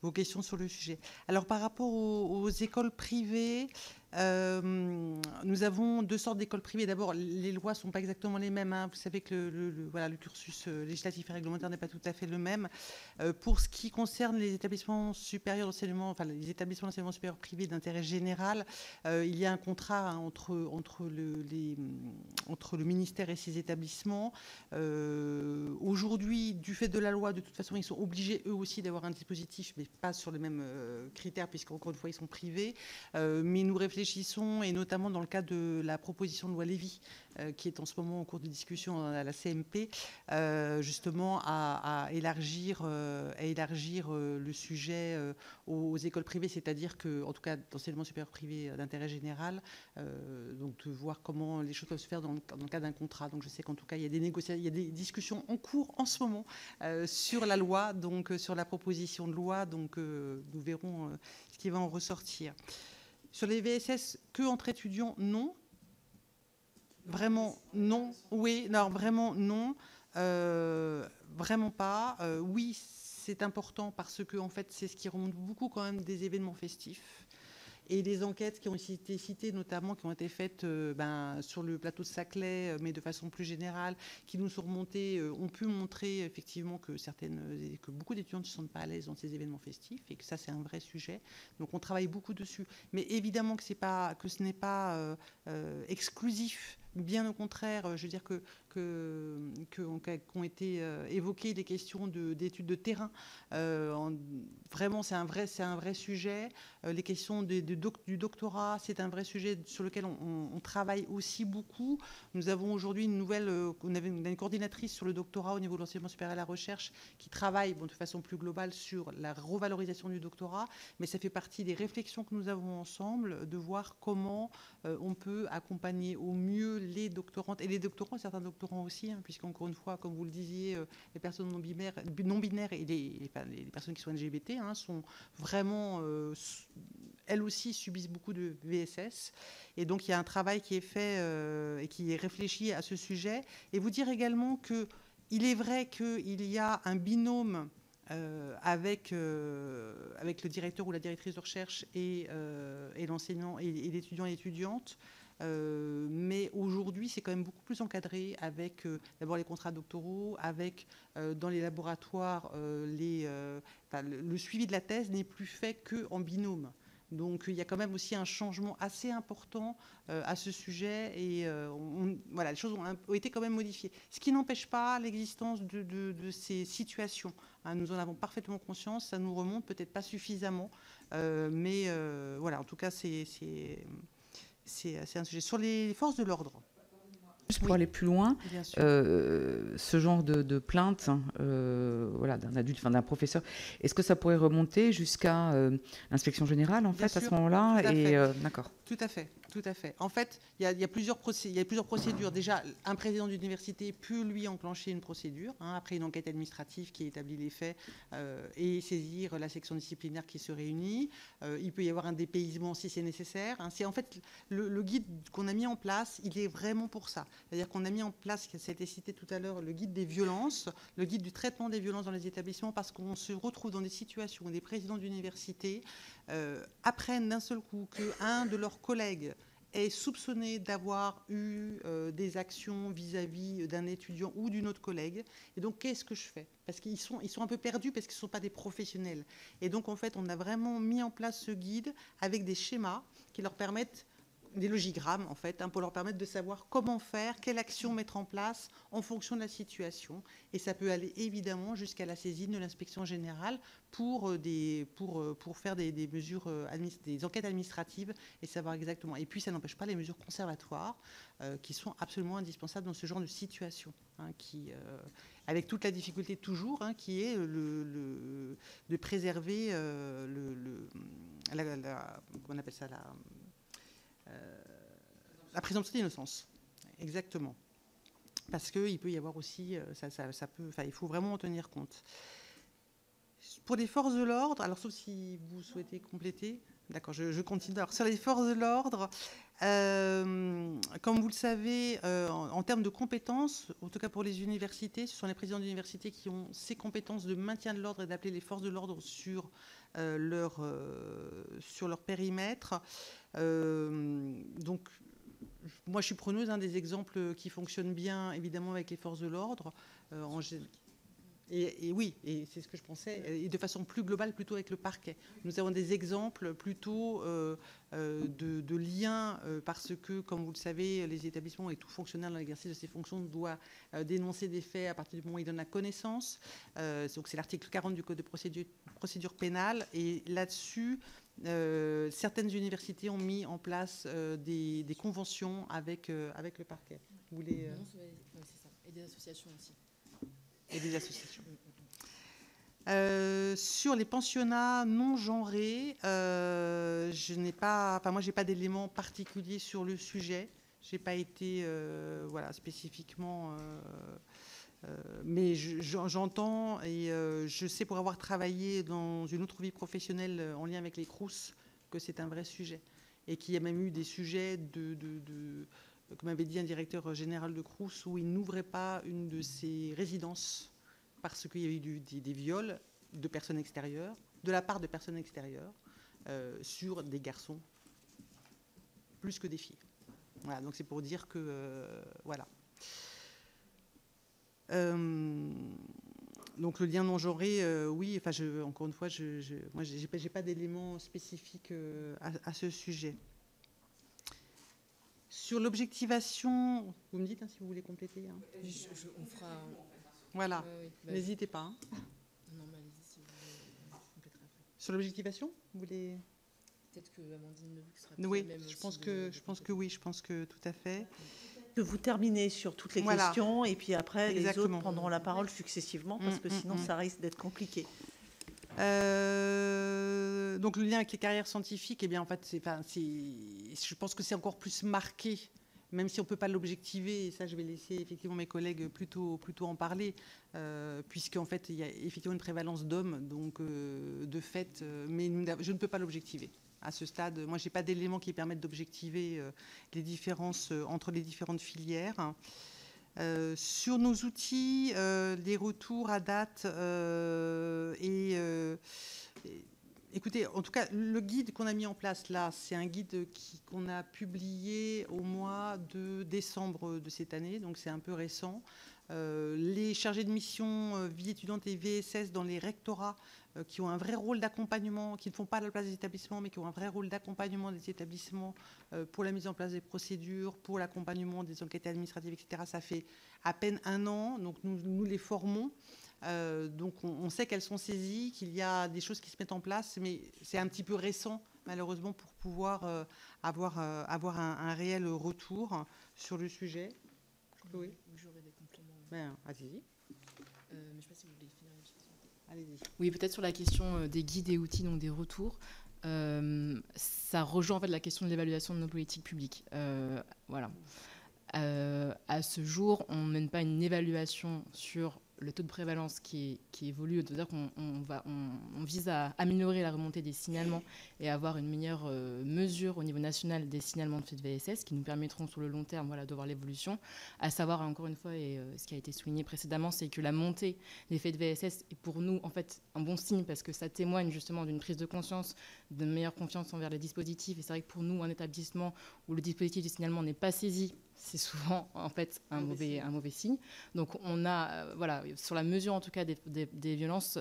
vos questions sur le sujet. Alors, par rapport aux écoles privées, nous avons deux sortes d'écoles privées. D'abord, les lois ne sont pas exactement les mêmes. Vous savez que le cursus législatif et réglementaire n'est pas tout à fait le même. Pour ce qui concerne les établissements supérieurs d'enseignement, enfin les établissements d'enseignement supérieur privés d'intérêt général, il y a un contrat entre le ministère et ces établissements. Aujourd'hui, du fait de la loi, de toute façon, ils sont obligés eux aussi d'avoir un dispositif, mais pas sur les mêmes critères, puisqu'encore une fois, ils sont privés. Mais nous réfléchissons, et notamment dans le cadre de la proposition de loi Lévy, qui est en ce moment en cours de discussion à la CMP, justement à élargir le sujet aux écoles privées, c'est-à-dire que, en tout cas, d'enseignement supérieur privé d'intérêt général, donc de voir comment les choses peuvent se faire dans le cadre d'un contrat. Donc je sais qu'en tout cas, il y a des négociations, il y a des discussions en cours en ce moment sur la loi, donc sur la proposition de loi, donc nous verrons ce qui va en ressortir. Sur les VSS, que entre étudiants, non. Vraiment, non. Oui, non, vraiment, non. vraiment pas. Oui, c'est important parce que en fait, c'est ce qui remonte beaucoup quand même des événements festifs. Et les enquêtes qui ont été citées, notamment qui ont été faites sur le plateau de Saclay, mais de façon plus générale, qui nous sont remontées, ont pu montrer effectivement que beaucoup d'étudiants ne se sentent pas à l'aise dans ces événements festifs et que ça, c'est un vrai sujet. Donc, on travaille beaucoup dessus. Mais évidemment que ce n'est pas exclusif. Bien au contraire, je veux dire qu'ont été évoquées des questions d'études de terrain. Vraiment, c'est un vrai sujet. Les questions du doctorat, c'est un vrai sujet sur lequel on travaille aussi beaucoup. Nous avons aujourd'hui on a une coordinatrice sur le doctorat au niveau de l'enseignement supérieur et la recherche qui travaille de façon plus globale sur la revalorisation du doctorat. Mais ça fait partie des réflexions que nous avons ensemble, de voir comment on peut accompagner au mieux les doctorantes et les doctorants, certains doctorants aussi, puisqu'encore une fois, comme vous le disiez, les personnes non binaires et les personnes qui sont LGBT sont vraiment, elles aussi subissent beaucoup de VSS. Et donc il y a un travail qui est fait et qui est réfléchi à ce sujet. Et vous dire également qu'il est vrai qu'il y a un binôme avec le directeur ou la directrice de recherche et l'enseignant et l'étudiant et l'étudiante. Mais aujourd'hui, c'est quand même beaucoup plus encadré avec d'abord les contrats doctoraux, avec dans les laboratoires, le suivi de la thèse n'est plus fait qu'en binôme. Donc il y a quand même aussi un changement assez important à ce sujet et les choses ont été quand même modifiées. Ce qui n'empêche pas l'existence de ces situations. Nous en avons parfaitement conscience, ça nous remonte peut-être pas suffisamment, mais en tout cas c'est un sujet. Sur les forces de l'ordre. Juste pour aller plus loin, ce genre de plainte d'un adulte, d'un professeur, est-ce que ça pourrait remonter jusqu'à l'inspection générale en fait, à ce moment-là D'accord. Tout à fait. En fait, il y a plusieurs procédures. Déjà, un président d'université peut lui enclencher une procédure après une enquête administrative qui établit les faits et saisir la section disciplinaire qui se réunit. Il peut y avoir un dépaysement si c'est nécessaire. C'est en fait le guide qu'on a mis en place, il est vraiment pour ça. C'est-à-dire qu'on a mis en place, ça a été cité tout à l'heure, le guide des violences, le guide du traitement des violences dans les établissements, parce qu'on se retrouve dans des situations où des présidents d'université apprennent d'un seul coup qu'un de leurs collègues est soupçonné d'avoir eu des actions vis-à-vis d'un étudiant ou d'une autre collègue. Et donc, qu'est-ce que je fais? Parce qu'ils sont un peu perdus parce qu'ils ne sont pas des professionnels. Et donc, en fait, on a vraiment mis en place ce guide avec des schémas qui leur permettent, des logigrammes en fait, pour leur permettre de savoir comment faire, quelle action mettre en place en fonction de la situation. Et ça peut aller évidemment jusqu'à la saisine de l'inspection générale pour faire des mesures, des enquêtes administratives et savoir exactement. Et puis ça n'empêche pas les mesures conservatoires qui sont absolument indispensables dans ce genre de situation, avec toute la difficulté toujours, qui est de préserver comment on appelle ça, la présomption d'innocence, exactement. Parce qu'il peut y avoir aussi, il faut vraiment en tenir compte. Pour les forces de l'ordre, alors sauf si vous souhaitez compléter, d'accord, je continue. Alors sur les forces de l'ordre, comme vous le savez, en termes de compétences, en tout cas pour les universités, ce sont les présidents d'université qui ont ces compétences de maintien de l'ordre et d'appeler les forces de l'ordre sur leur périmètre. Donc, moi, je suis preneuse des exemples qui fonctionnent bien, évidemment, avec les forces de l'ordre. Et oui, et c'est ce que je pensais, et de façon plus globale, plutôt avec le parquet. Nous avons des exemples plutôt de liens, parce que, comme vous le savez, les établissements et tout fonctionnaire dans l'exercice de ses fonctions doit dénoncer des faits à partir du moment où il donne la connaissance. Donc c'est l'article 40 du Code de procédure pénale, et là-dessus, certaines universités ont mis en place des conventions avec le parquet. Vous voulez, c'est ça. Et des associations aussi. Et des associations. Sur les pensionnats non genrés, moi, j'ai pas d'éléments particuliers sur le sujet. J'ai pas été, spécifiquement. Mais j'entends et je sais, pour avoir travaillé dans une autre vie professionnelle en lien avec les Crous, que c'est un vrai sujet et qu'il y a même eu des sujets comme avait dit un directeur général de Crous, où il n'ouvrait pas une de ses résidences parce qu'il y a eu des viols de personnes extérieures, de la part de personnes extérieures, sur des garçons plus que des filles. Voilà, donc c'est pour dire que voilà. Donc le lien non genré, oui. Enfin, encore une fois, moi, j'ai pas d'éléments spécifiques à ce sujet. Sur l'objectivation, vous me dites si vous voulez compléter. Hein. On fera. Voilà, oui, n'hésitez pas. Hein. Non, mais allez-y si vous voulez compléter après. Sur l'objectivation, vous voulez. Peut-être que Amandine Lebuc sera Oui, même je pense que oui, je pense que tout à fait. Que vous terminez sur toutes les questions et puis après les autres prendront la parole successivement parce que sinon ça risque d'être compliqué. Donc le lien avec les carrières scientifiques, eh bien en fait, je pense que c'est encore plus marqué, même si on ne peut pas l'objectiver. Et ça, je vais laisser effectivement mes collègues plutôt en parler, puisqu'en fait il y a effectivement une prévalence d'hommes, donc de fait, mais je ne peux pas l'objectiver. À ce stade, moi, je n'ai pas d'éléments qui permettent d'objectiver les différences entre les différentes filières. Sur nos outils, les retours à date écoutez, en tout cas, le guide qu'on a mis en place là, c'est un guide qu'on a publié au mois de décembre de cette année, donc c'est un peu récent. Les chargés de mission vie étudiante et VSS dans les rectorats qui ont un vrai rôle d'accompagnement, qui ne font pas la place des établissements, mais qui ont un vrai rôle d'accompagnement des établissements pour la mise en place des procédures, pour l'accompagnement des enquêtes administratives, etc. Ça fait à peine 1 an, donc nous les formons. Donc on sait qu'elles sont saisies, qu'il y a des choses qui se mettent en place, mais c'est un petit peu récent, malheureusement, pour pouvoir avoir un réel retour sur le sujet. Oui. J'aurais des compléments. Ben, allez-y. Mais je ne sais pas si vous voulez finir la discussion. Allez-y. Oui, peut-être sur la question des guides et outils, donc des retours. Ça rejoint en fait la question de l'évaluation de nos politiques publiques. Voilà. À ce jour, on ne mène pas une évaluation sur le taux de prévalence qui évolue, c'est-à-dire qu'on vise à améliorer la remontée des signalements et à avoir une meilleure mesure au niveau national des signalements de faits de VSS qui nous permettront sur le long terme de voir l'évolution. À savoir, encore une fois, et ce qui a été souligné précédemment, c'est que la montée des faits de VSS est pour nous en fait un bon signe parce que ça témoigne justement d'une prise de conscience, de meilleure confiance envers les dispositifs. Et c'est vrai que pour nous, un établissement où le dispositif de signalement n'est pas saisi, c'est souvent en fait un mauvais signe. Donc on a, sur la mesure en tout cas des violences,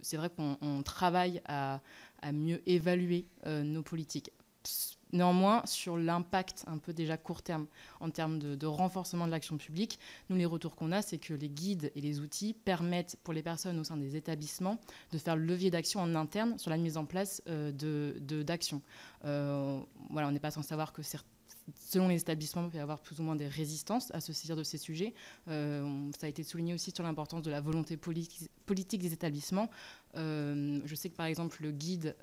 c'est vrai qu'on travaille à mieux évaluer nos politiques. Néanmoins, sur l'impact un peu déjà court terme, en termes de renforcement de l'action publique, nous, les retours qu'on a, c'est que les guides et les outils permettent pour les personnes au sein des établissements de faire le levier d'action en interne sur la mise en place d'actions. On n'est pas sans savoir que selon les établissements, il peut y avoir plus ou moins des résistances à se saisir de ces sujets. Ça a été souligné aussi sur l'importance de la volonté politique des établissements. Je sais que par exemple le guide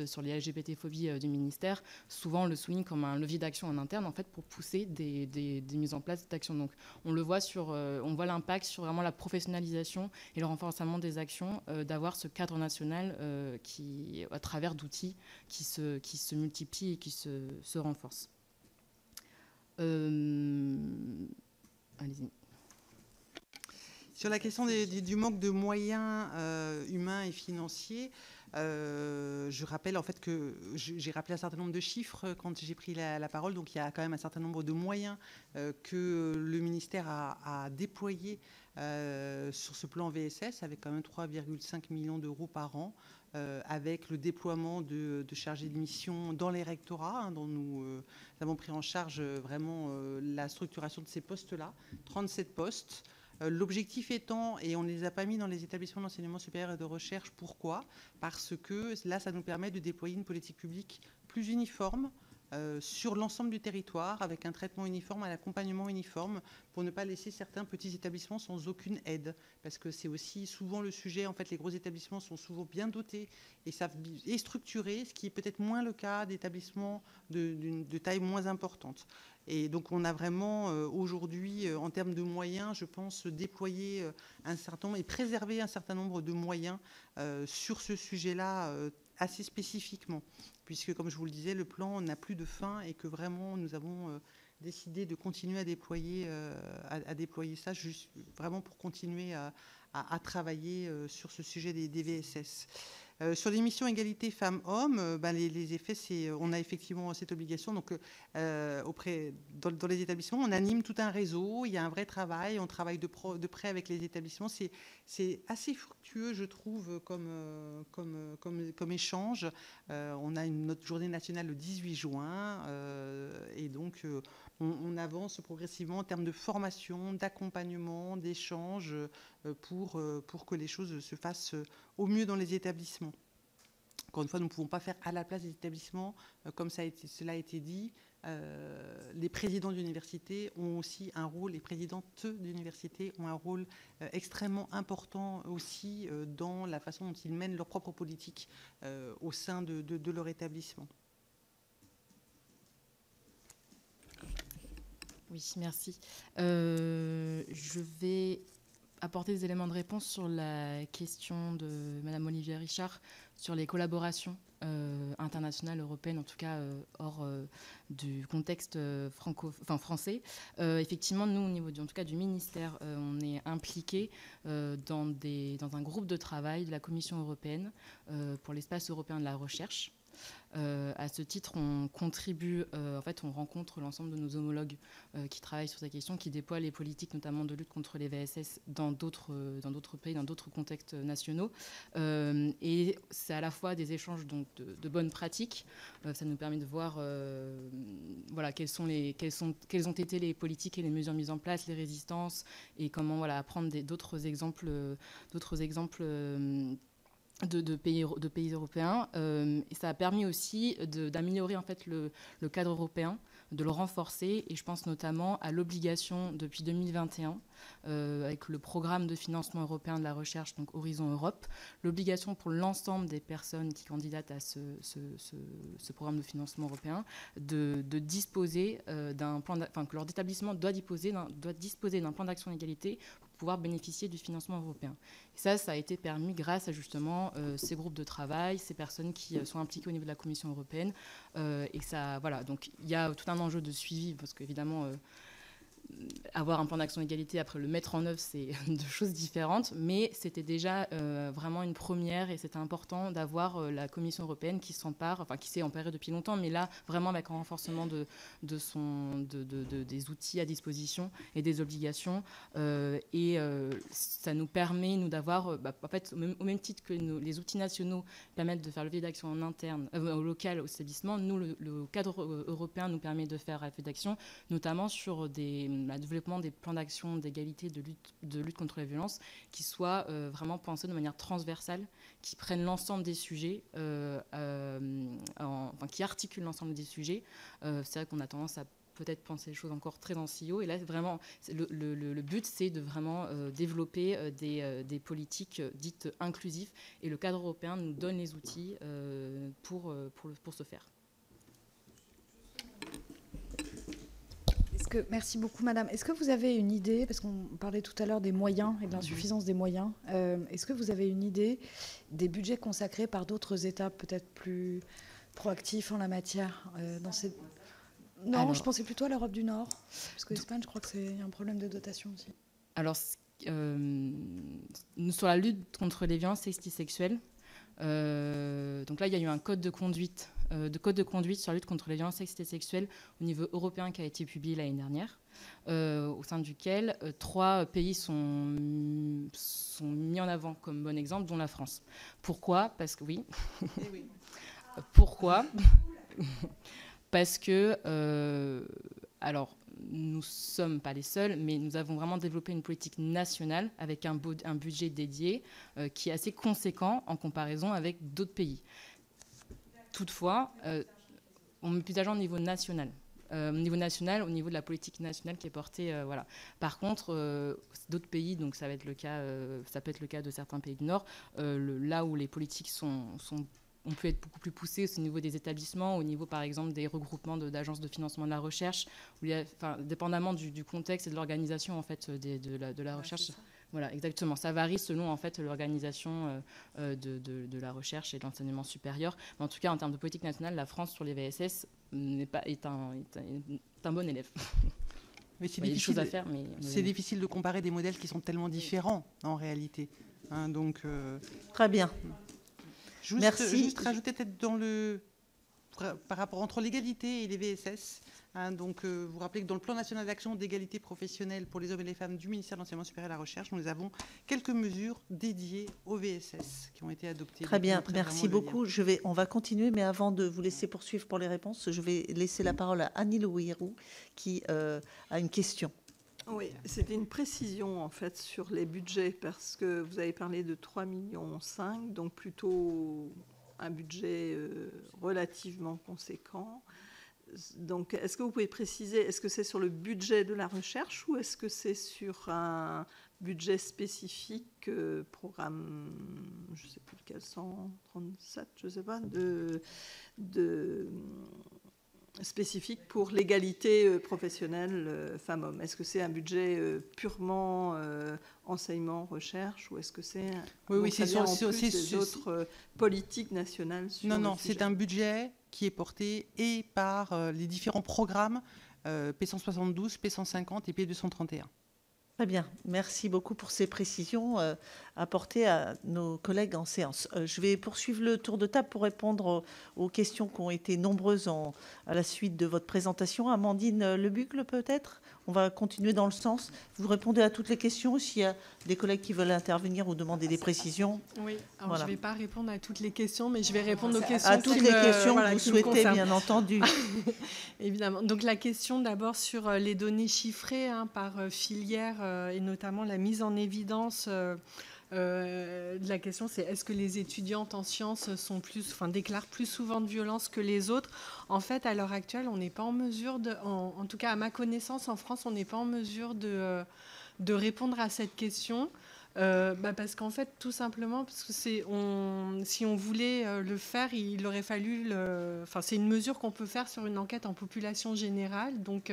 sur les LGBT-phobies du ministère, souvent on le souligne comme un levier d'action en interne en fait pour pousser des mises en place d'actions. Donc on le voit on voit l'impact sur vraiment la professionnalisation et le renforcement des actions, d'avoir ce cadre national qui, à travers d'outils qui se multiplient et qui se renforcent. Allez-y. Sur la question du manque de moyens humains et financiers, je rappelle en fait que j'ai rappelé un certain nombre de chiffres quand j'ai pris la parole. Donc il y a quand même un certain nombre de moyens que le ministère a déployés sur ce plan VSS, avec quand même 3,5 millions d'euros par an, avec le déploiement de chargés de mission dans les rectorats, dont nous avons pris en charge vraiment la structuration de ces postes-là, 37 postes. L'objectif étant, et on ne les a pas mis dans les établissements d'enseignement supérieur et de recherche, pourquoi ? Parce que là, ça nous permet de déployer une politique publique plus uniforme sur l'ensemble du territoire, avec un traitement uniforme, un accompagnement uniforme, pour ne pas laisser certains petits établissements sans aucune aide. Parce que c'est aussi souvent le sujet, en fait, les gros établissements sont souvent bien dotés et structurés, ce qui est peut-être moins le cas d'établissements de taille moins importante. Et donc on a vraiment aujourd'hui, en termes de moyens, je pense, déployé un certain nombre et préservé un certain nombre de moyens sur ce sujet-là assez spécifiquement, puisque comme je vous le disais, le plan n'a plus de fin et que vraiment nous avons décidé de continuer à déployer ça, juste vraiment pour continuer à travailler sur ce sujet des VSS. Sur les missions égalité femmes-hommes, les effets, on a effectivement cette obligation. Donc, dans les établissements, on anime tout un réseau, il y a un vrai travail, on travaille de près avec les établissements. C'est assez fructueux, je trouve, comme échange. On a notre journée nationale le 18 juin, et donc on avance progressivement en termes de formation, d'accompagnement, d'échange, pour que les choses se fassent au mieux dans les établissements. Encore une fois, nous ne pouvons pas faire à la place des établissements, comme cela a été dit. Les présidents d'université ont aussi un rôle, les présidentes d'université ont un rôle extrêmement important aussi dans la façon dont ils mènent leur propre politique au sein de leur établissement. Oui, merci. Je vais apporter des éléments de réponse sur la question de Madame Olivier Richard sur les collaborations internationales, européennes, en tout cas hors du contexte français. Effectivement, nous, au niveau en tout cas du ministère, on est impliqués dans un groupe de travail de la Commission européenne pour l'espace européen de la recherche. À ce titre, on contribue, en fait, on rencontre l'ensemble de nos homologues qui travaillent sur ces questions, qui déploient les politiques, notamment de lutte contre les VSS dans d'autres pays, dans d'autres contextes nationaux. Et c'est à la fois des échanges donc, de bonnes pratiques. Ça nous permet de voir voilà, quelles ont été les politiques et les mesures mises en place, les résistances, et comment voilà, apprendre d'autres exemples de pays européens. Et ça a permis aussi d'améliorer en fait le cadre européen, de le renforcer, et je pense notamment à l'obligation depuis 2021 avec le programme de financement européen de la recherche, donc Horizon Europe, l'obligation pour l'ensemble des personnes qui candidatent à ce programme de financement européen de disposer d'un plan, que leur établissement doit disposer d'un plan d'action d'égalité pour pouvoir bénéficier du financement européen. Et ça a été permis grâce à justement ces groupes de travail, ces personnes qui sont impliquées au niveau de la Commission européenne. Et ça, voilà, donc il y a tout un enjeu de suivi, parce qu'évidemment, avoir un plan d'action d'égalité, après le mettre en œuvre, c'est deux choses différentes, mais c'était déjà vraiment une première, et c'était important d'avoir la Commission européenne qui s'empare, enfin qui s'est emparée depuis longtemps, mais là vraiment avec un renforcement des outils à disposition et des obligations, et ça nous permet nous d'avoir, en fait au même titre que les outils nationaux permettent de faire levier d'action en interne, au local, au établissement, nous le cadre européen nous permet de faire levier d'action, notamment sur le développement des plans d'action d'égalité, de lutte contre la violence, qui soient vraiment pensés de manière transversale, qui prennent l'ensemble des sujets, qui articulent l'ensemble des sujets. C'est vrai qu'on a tendance à peut-être penser les choses encore très en silo, et là vraiment le but c'est de vraiment développer des politiques dites inclusives, et le cadre européen nous donne les outils pour ce faire. Merci beaucoup, madame. Est-ce que vous avez une idée, parce qu'on parlait tout à l'heure des moyens et de l'insuffisance des moyens, est-ce que vous avez une idée des budgets consacrés par d'autres États peut-être plus proactifs en la matière Non, alors, je pensais plutôt à l'Europe du Nord, parce que l'Espagne, je crois que c'est un problème de dotation aussi. Alors, sur la lutte contre les violences sexuelles, donc là, il y a eu un code de conduite sur la lutte contre les violences sexuelles au niveau européen qui a été publié l'année dernière, au sein duquel 3 pays sont mis en avant comme bon exemple, dont la France. Pourquoi ? Parce que oui. Pourquoi ? Parce que, alors, nous ne sommes pas les seuls, mais nous avons vraiment développé une politique nationale avec un budget dédié qui est assez conséquent en comparaison avec d'autres pays. Toutefois, on met plus d'argent au niveau national. Au niveau de la politique nationale qui est portée. Voilà. Par contre, d'autres pays, donc ça peut être le cas de certains pays du Nord, là où les politiques on peut être beaucoup plus poussé au niveau des établissements, au niveau par exemple des regroupements d'agences de financement de la recherche, dépendamment du contexte et de l'organisation en fait de la recherche. Voilà, exactement. Ça varie selon en fait l'organisation de la recherche et de l'enseignement supérieur. Mais en tout cas, en termes de politique nationale, la France sur les VSS est un bon élève. Mais c'est il y a des choses difficile, à faire, mais c'est difficile de comparer des modèles qui sont tellement différents en réalité. Hein, donc, Très bien. Merci. Juste rajouter peut-être par rapport entre l'égalité et les VSS. Hein, donc, vous rappelez que dans le plan national d'action d'égalité professionnelle pour les hommes et les femmes du ministère de l'Enseignement supérieur et de la Recherche, nous avons quelques mesures dédiées aux VSS qui ont été adoptées. Très bien, merci beaucoup. On va continuer, mais avant de vous laisser poursuivre pour les réponses, je vais laisser la parole à Annie Louirou qui a une question. Oui, c'était une précision en fait sur les budgets parce que vous avez parlé de 3,5 millions, donc plutôt un budget relativement conséquent. Donc, est-ce que vous pouvez préciser, est-ce que c'est sur le budget de la recherche ou est-ce que c'est sur un budget spécifique, programme, je ne sais plus lequel, 137, je ne sais pas, spécifique pour l'égalité professionnelle femmes-hommes? Est-ce que c'est un budget purement enseignement, recherche, ou est-ce que c'est des autres politiques nationales sur Non, c'est un budget qui est porté et par les différents programmes P172, P150 et P231. Très bien, merci beaucoup pour ces précisions apportées à nos collègues en séance. Je vais poursuivre le tour de table pour répondre aux questions qui ont été nombreuses à la suite de votre présentation. Amandine Lebucle, peut-être? On va continuer dans le sens. Vous répondez à toutes les questions. S'il y a des collègues qui veulent intervenir ou demander des précisions. Oui, alors voilà. Je ne vais pas répondre à toutes les questions, mais je vais répondre aux questions à toutes les questions que vous souhaitez, bien entendu. Évidemment. Donc la question d'abord sur les données chiffrées par filière et notamment la mise en évidence. La question, c'est est-ce que les étudiantes en sciences déclarent plus souvent de violences que les autres? En fait, à l'heure actuelle, on n'est pas en mesure en tout cas à ma connaissance, en France, on n'est pas en mesure de répondre à cette question. Parce qu'en fait, tout simplement, parce que si on voulait le faire, il aurait fallu c'est une mesure qu'on peut faire sur une enquête en population générale. Donc,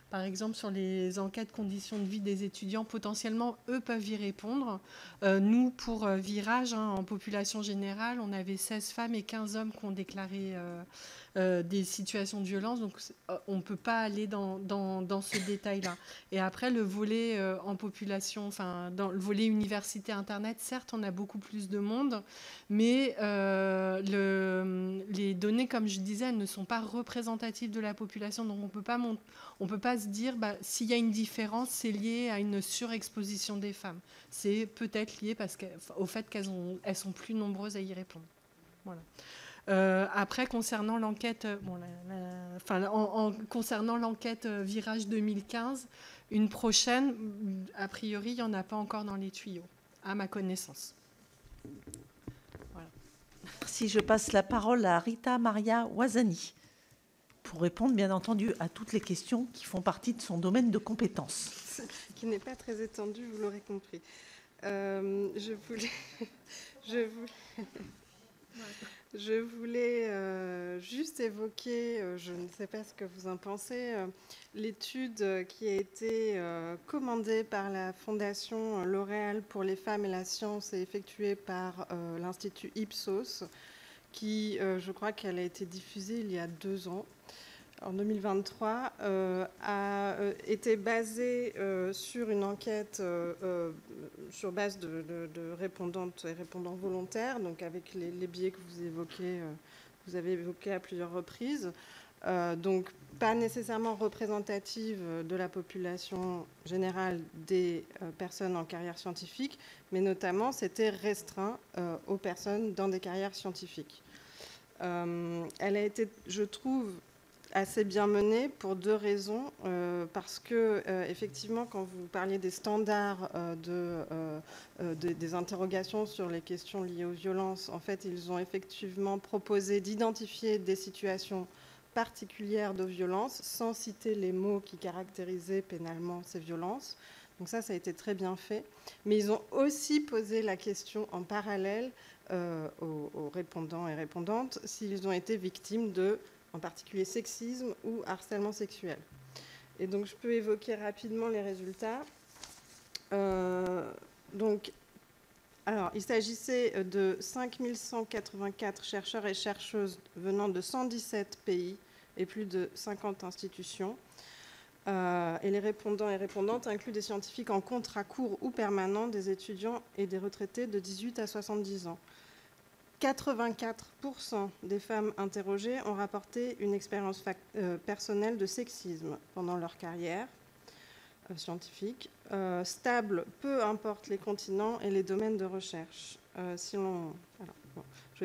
par exemple, sur les enquêtes conditions de vie des étudiants, potentiellement, eux peuvent y répondre. Nous, pour Virage, en population générale, on avait 16 femmes et 15 hommes qui ont déclaré des situations de violence. Donc, on ne peut pas aller dans ce détail-là. Et après, le volet en population, dans le volet université Internet, certes, on a beaucoup plus de monde, mais les données, comme je disais, elles ne sont pas représentatives de la population. Donc, on peut pas se dire s'il y a une différence, c'est lié à une surexposition des femmes. C'est peut-être lié au fait qu'elles sont plus nombreuses à y répondre. Voilà. Après, concernant l'enquête, concernant l'enquête Virage 2015, une prochaine, a priori, il n'y en a pas encore dans les tuyaux, à ma connaissance. Voilà. Si je passe la parole à Rita Maria Ouazani pour répondre, bien entendu, à toutes les questions qui font partie de son domaine de compétences. Qui n'est pas très étendu, vous l'aurez compris. Je voulais juste évoquer, je ne sais pas ce que vous en pensez, l'étude qui a été commandée par la Fondation L'Oréal pour les femmes et la science et effectuée par l'Institut Ipsos, qui, je crois qu'elle a été diffusée il y a 2 ans. En 2023, a été basée sur une enquête sur base de répondantes et répondants volontaires, donc avec les biais que vous avez évoqués à plusieurs reprises. Donc, pas nécessairement représentative de la population générale des personnes en carrière scientifique, mais notamment, c'était restreint aux personnes dans des carrières scientifiques. Elle a été, je trouve, assez bien menée pour 2 raisons. Parce que, effectivement, quand vous parliez des standards des interrogations sur les questions liées aux violences, en fait, ils ont effectivement proposé d'identifier des situations particulières de violence sans citer les mots qui caractérisaient pénalement ces violences. Donc ça a été très bien fait. Mais ils ont aussi posé la question en parallèle aux répondants et répondantes s'ils ont été victimes de, en particulier, sexisme ou harcèlement sexuel. Et donc, je peux évoquer rapidement les résultats. Alors, il s'agissait de 5184 chercheurs et chercheuses venant de 117 pays et plus de 50 institutions. Et les répondants et répondantes incluent des scientifiques en contrat court ou permanent, des étudiants et des retraités de 18 à 70 ans. 84% des femmes interrogées ont rapporté une expérience personnelle de sexisme pendant leur carrière scientifique, stable, peu importe les continents et les domaines de recherche. Je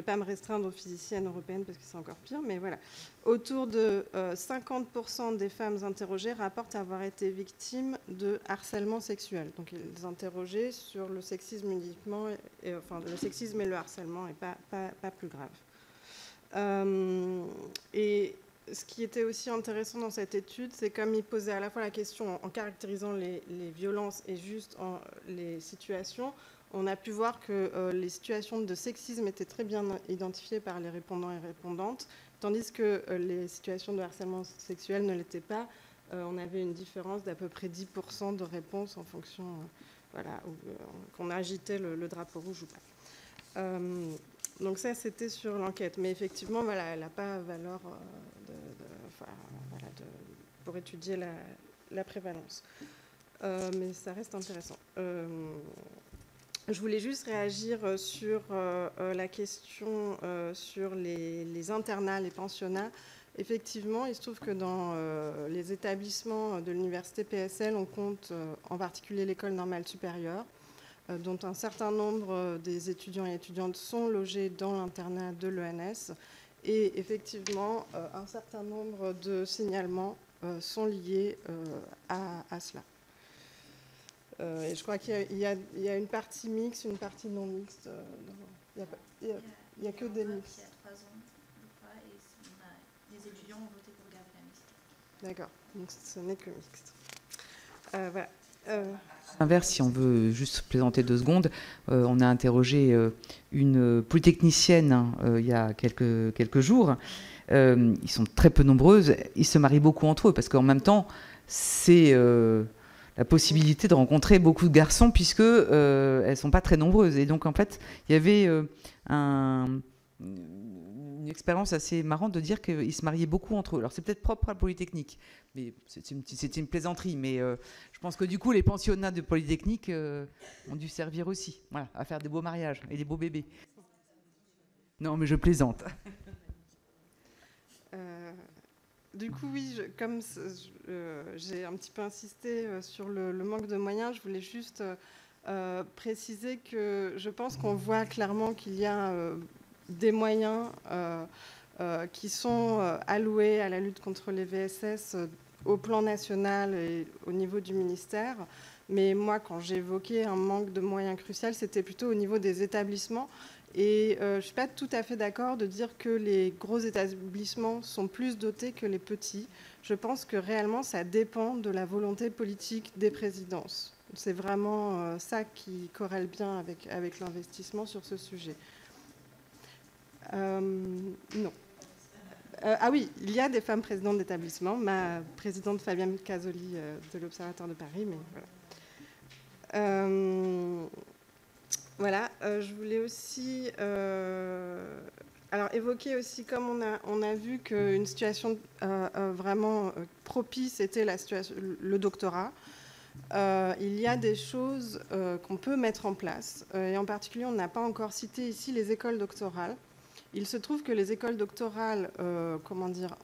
ne vais pas me restreindre aux physiciennes européennes parce que c'est encore pire, mais voilà. Autour de 50% des femmes interrogées rapportent avoir été victimes de harcèlement sexuel. Donc, ils interrogeaient sur le sexisme uniquement, le sexisme et le harcèlement, et pas plus grave. Et ce qui était aussi intéressant dans cette étude, c'est comme il posait à la fois la question en caractérisant les violences et juste les situations, on a pu voir que les situations de sexisme étaient très bien identifiées par les répondants et répondantes, tandis que les situations de harcèlement sexuel ne l'étaient pas. On avait une différence d'à peu près 10% de réponses en fonction, qu'on agitait le drapeau rouge ou pas. Donc ça, c'était sur l'enquête. Mais effectivement, voilà, elle n'a pas valeur pour étudier la prévalence. Mais ça reste intéressant. Je voulais juste réagir sur la question sur les internats, les pensionnats. Effectivement, il se trouve que dans les établissements de l'université PSL, on compte en particulier l'école normale supérieure, dont un certain nombre des étudiants et étudiantes sont logés dans l'internat de l'ENS. Et effectivement, un certain nombre de signalements sont liés à cela. Et je crois qu'il y a une partie mixte, une partie non mixte. Il n'y a que des mixtes. Il y a 3 ans, je crois, et les étudiants ont voté pour garder la mixte. D'accord, donc ce n'est que mixte. Voilà. Inverse, si on veut juste plaisanter 2 secondes, on a interrogé une polytechnicienne il y a quelques jours. Ils sont très peu nombreuses. Ils se marient beaucoup entre eux parce qu'en même temps, c'est la possibilité de rencontrer beaucoup de garçons puisque elles sont pas très nombreuses. Et donc en fait, il y avait une expérience assez marrante de dire qu'ils se mariaient beaucoup entre eux. Alors c'est peut-être propre à Polytechnique, mais c'était une plaisanterie. Mais je pense que du coup, les pensionnats de Polytechnique ont dû servir aussi, voilà, à faire des beaux mariages et des beaux bébés. Non, mais je plaisante. Du coup, oui, comme j'ai un petit peu insisté sur le manque de moyens, je voulais juste préciser que je pense qu'on voit clairement qu'il y a des moyens qui sont alloués à la lutte contre les VSS au plan national et au niveau du ministère. Mais moi, quand j'évoquais un manque de moyens crucial, c'était plutôt au niveau des établissements. Et je ne suis pas tout à fait d'accord de dire que les gros établissements sont plus dotés que les petits. Je pense que réellement, ça dépend de la volonté politique des présidences. C'est vraiment ça qui corrèle bien avec l'investissement sur ce sujet. Non. Ah oui, il y a des femmes présidentes d'établissement. Ma présidente Fabienne Casoli de l'Observatoire de Paris, mais voilà. Voilà, je voulais aussi évoquer aussi, comme on a vu qu'une situation vraiment propice était le doctorat. Il y a des choses qu'on peut mettre en place, et en particulier, on n'a pas encore cité ici les écoles doctorales. Il se trouve que les écoles doctorales,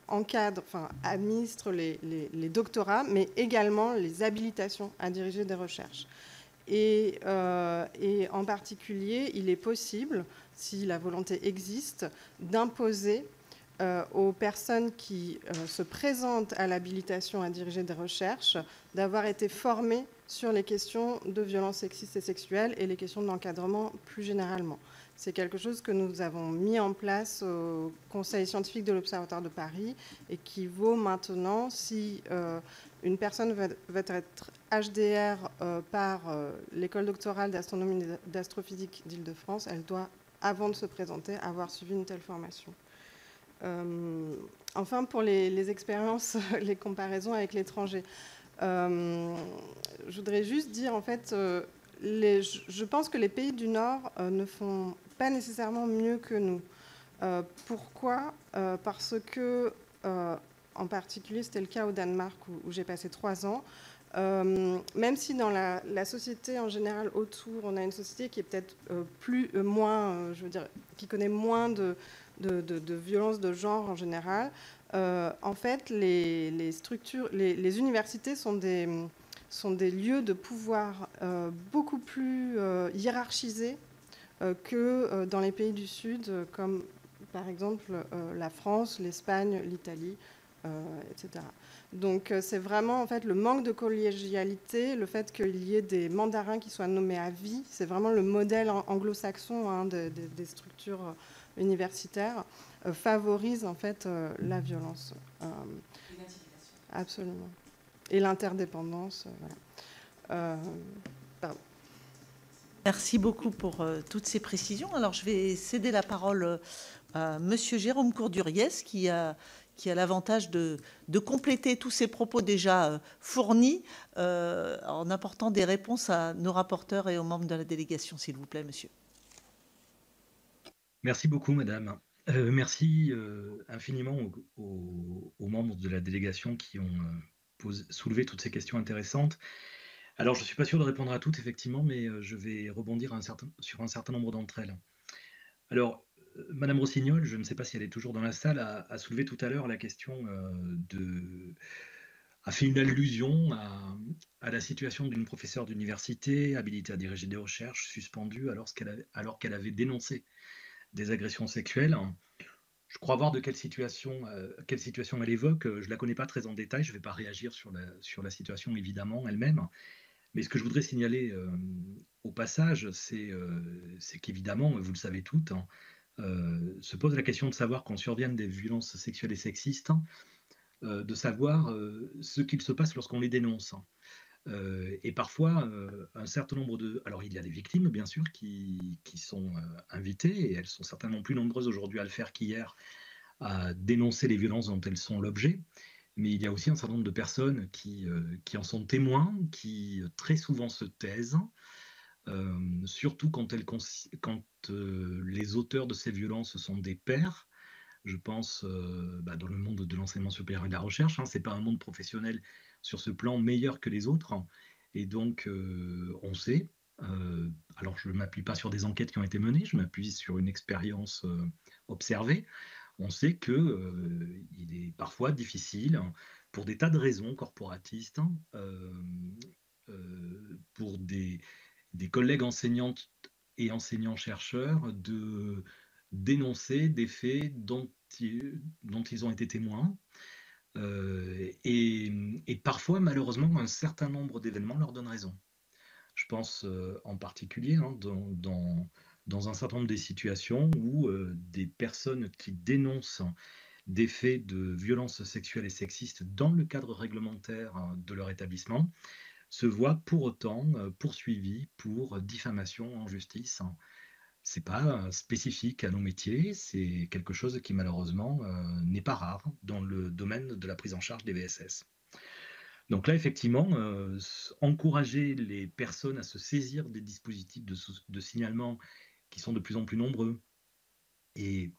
encadrent, administrent les doctorats, mais également les habilitations à diriger des recherches. Et en particulier, il est possible, si la volonté existe, d'imposer aux personnes qui se présentent à l'habilitation à diriger des recherches d'avoir été formées sur les questions de violences sexistes et sexuelles et les questions de l'encadrement plus généralement. C'est quelque chose que nous avons mis en place au Conseil scientifique de l'Observatoire de Paris et qui vaut maintenant si une personne va être HDR par l'école doctorale d'astronomie et d'astrophysique d'Île-de-France, elle doit, avant de se présenter, avoir suivi une telle formation. Enfin, pour les expériences, les comparaisons avec l'étranger, je voudrais juste dire, en fait, je pense que les pays du Nord ne font pas nécessairement mieux que nous. Pourquoi ? Parce que en particulier, c'était le cas au Danemark où j'ai passé 3 ans. Même si dans la société en général autour, on a une société qui est peut-être moins, je veux dire, qui connaît moins de violences de genre en général, en fait, les structures, les universités sont des lieux de pouvoir beaucoup plus hiérarchisés que dans les pays du Sud, comme par exemple la France, l'Espagne, l'Italie, etc. Donc c'est vraiment en fait le manque de collégialité, le fait qu'il y ait des mandarins qui soient nommés à vie, c'est vraiment le modèle anglo-saxon hein, des structures universitaires, favorise en fait la violence. Absolument. Et l'interdépendance. Voilà. Pardon. Merci beaucoup pour toutes ces précisions. Alors, je vais céder la parole à Monsieur Jérôme Courduriez, qui a l'avantage de compléter tous ces propos déjà fournis en apportant des réponses à nos rapporteurs et aux membres de la délégation, s'il vous plaît, monsieur. Merci beaucoup, madame. Merci infiniment aux membres de la délégation qui ont soulevé toutes ces questions intéressantes. Alors, je ne suis pas sûr de répondre à toutes, effectivement, mais je vais rebondir sur un certain nombre d'entre elles. Alors, Madame Rossignol, je ne sais pas si elle est toujours dans la salle, a soulevé tout à l'heure la question a fait une allusion à la situation d'une professeure d'université habilitée à diriger des recherches, suspendue alors qu'elle avait dénoncé des agressions sexuelles. Je crois voir de quelle situation elle évoque. Je ne la connais pas très en détail, je ne vais pas réagir sur la situation évidemment elle-même. Mais ce que je voudrais signaler au passage, c'est qu'évidemment, vous le savez toutes, hein, se pose la question de savoir quand surviennent des violences sexuelles et sexistes, de savoir ce qu'il se passe lorsqu'on les dénonce. Et parfois, un certain nombre de... Alors, il y a des victimes, bien sûr, qui sont invitées, et elles sont certainement plus nombreuses aujourd'hui à le faire qu'hier, à dénoncer les violences dont elles sont l'objet. Mais il y a aussi un certain nombre de personnes qui en sont témoins, qui très souvent se taisent, surtout quand les auteurs de ces violences sont des pères. Je pense dans le monde de l'enseignement supérieur et de la recherche, hein, ce n'est pas un monde professionnel sur ce plan meilleur que les autres. Et donc, on sait, alors je ne m'appuie pas sur des enquêtes qui ont été menées, je m'appuie sur une expérience observée. On sait qu'il est parfois difficile, pour des tas de raisons corporatistes, pour des collègues enseignantes et enseignants-chercheurs de dénoncer des faits dont ils ont été témoins. Et parfois, malheureusement, un certain nombre d'événements leur donnent raison. Je pense en particulier dans un certain nombre de situations où des personnes qui dénoncent des faits de violences sexuelles et sexistes dans le cadre réglementaire de leur établissement se voient pour autant poursuivis pour diffamation en justice. Ce n'est pas spécifique à nos métiers, c'est quelque chose qui malheureusement n'est pas rare dans le domaine de la prise en charge des VSS. Donc là, effectivement, encourager les personnes à se saisir des dispositifs de signalement qui sont de plus en plus nombreux et,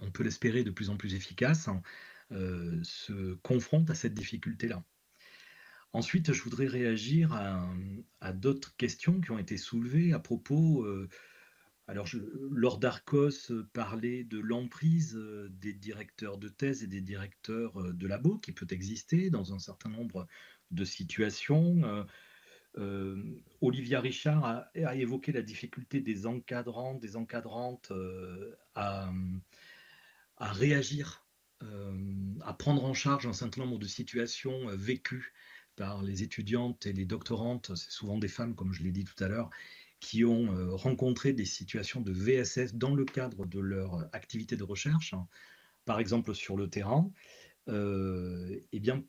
on peut l'espérer, de plus en plus efficaces, se confrontent à cette difficulté-là. Ensuite, je voudrais réagir à d'autres questions qui ont été soulevées à propos... Alors, Laure Darcos parlait de l'emprise des directeurs de thèse et des directeurs de labo qui peut exister dans un certain nombre de situations. Olivia Richard a évoqué la difficulté des encadrants, des encadrantes à réagir, à prendre en charge un certain nombre de situations vécues par les étudiantes et les doctorantes. C'est souvent des femmes, comme je l'ai dit tout à l'heure, qui ont rencontré des situations de VSS dans le cadre de leur activité de recherche, hein, par exemple sur le terrain. Eh bien,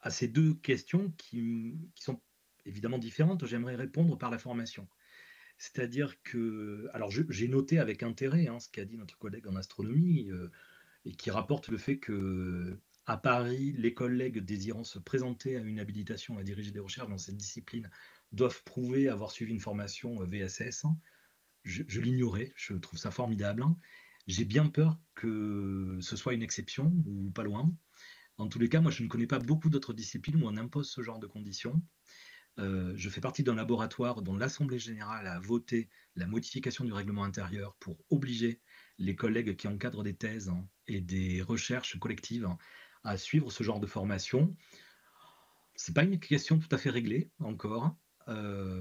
à ces deux questions qui sont évidemment différentes, j'aimerais répondre par la formation. C'est-à-dire que, alors j'ai noté avec intérêt hein, ce qu'a dit notre collègue en astronomie, et qui rapporte le fait que à Paris, les collègues désirant se présenter à une habilitation à diriger des recherches dans cette discipline doivent prouver avoir suivi une formation VSS. Je l'ignorais, je trouve ça formidable. J'ai bien peur que ce soit une exception, ou pas loin. En tous les cas, moi, je ne connais pas beaucoup d'autres disciplines où on impose ce genre de conditions. Je fais partie d'un laboratoire dont l'Assemblée générale a voté la modification du règlement intérieur pour obliger les collègues qui encadrent des thèses et des recherches collectives à suivre ce genre de formation. C'est pas une question tout à fait réglée encore.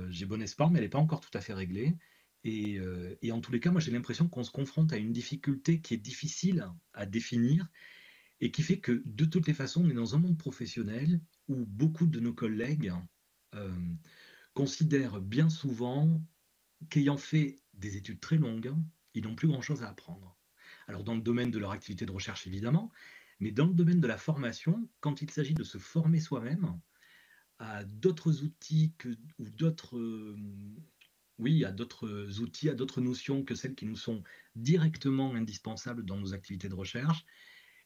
J'ai bon espoir, mais elle n'est pas encore tout à fait réglée. Et en tous les cas, moi j'ai l'impression qu'on se confronte à une difficulté qui est difficile à définir et qui fait que de toutes les façons, on est dans un monde professionnel où beaucoup de nos collègues euh, considèrent bien souvent qu'ayant fait des études très longues, ils n'ont plus grand-chose à apprendre. Alors dans le domaine de leur activité de recherche évidemment, mais dans le domaine de la formation, quand il s'agit de se former soi-même à d'autres outils ou d'autres oui, à d'autres outils, à d'autres notions que celles qui nous sont directement indispensables dans nos activités de recherche,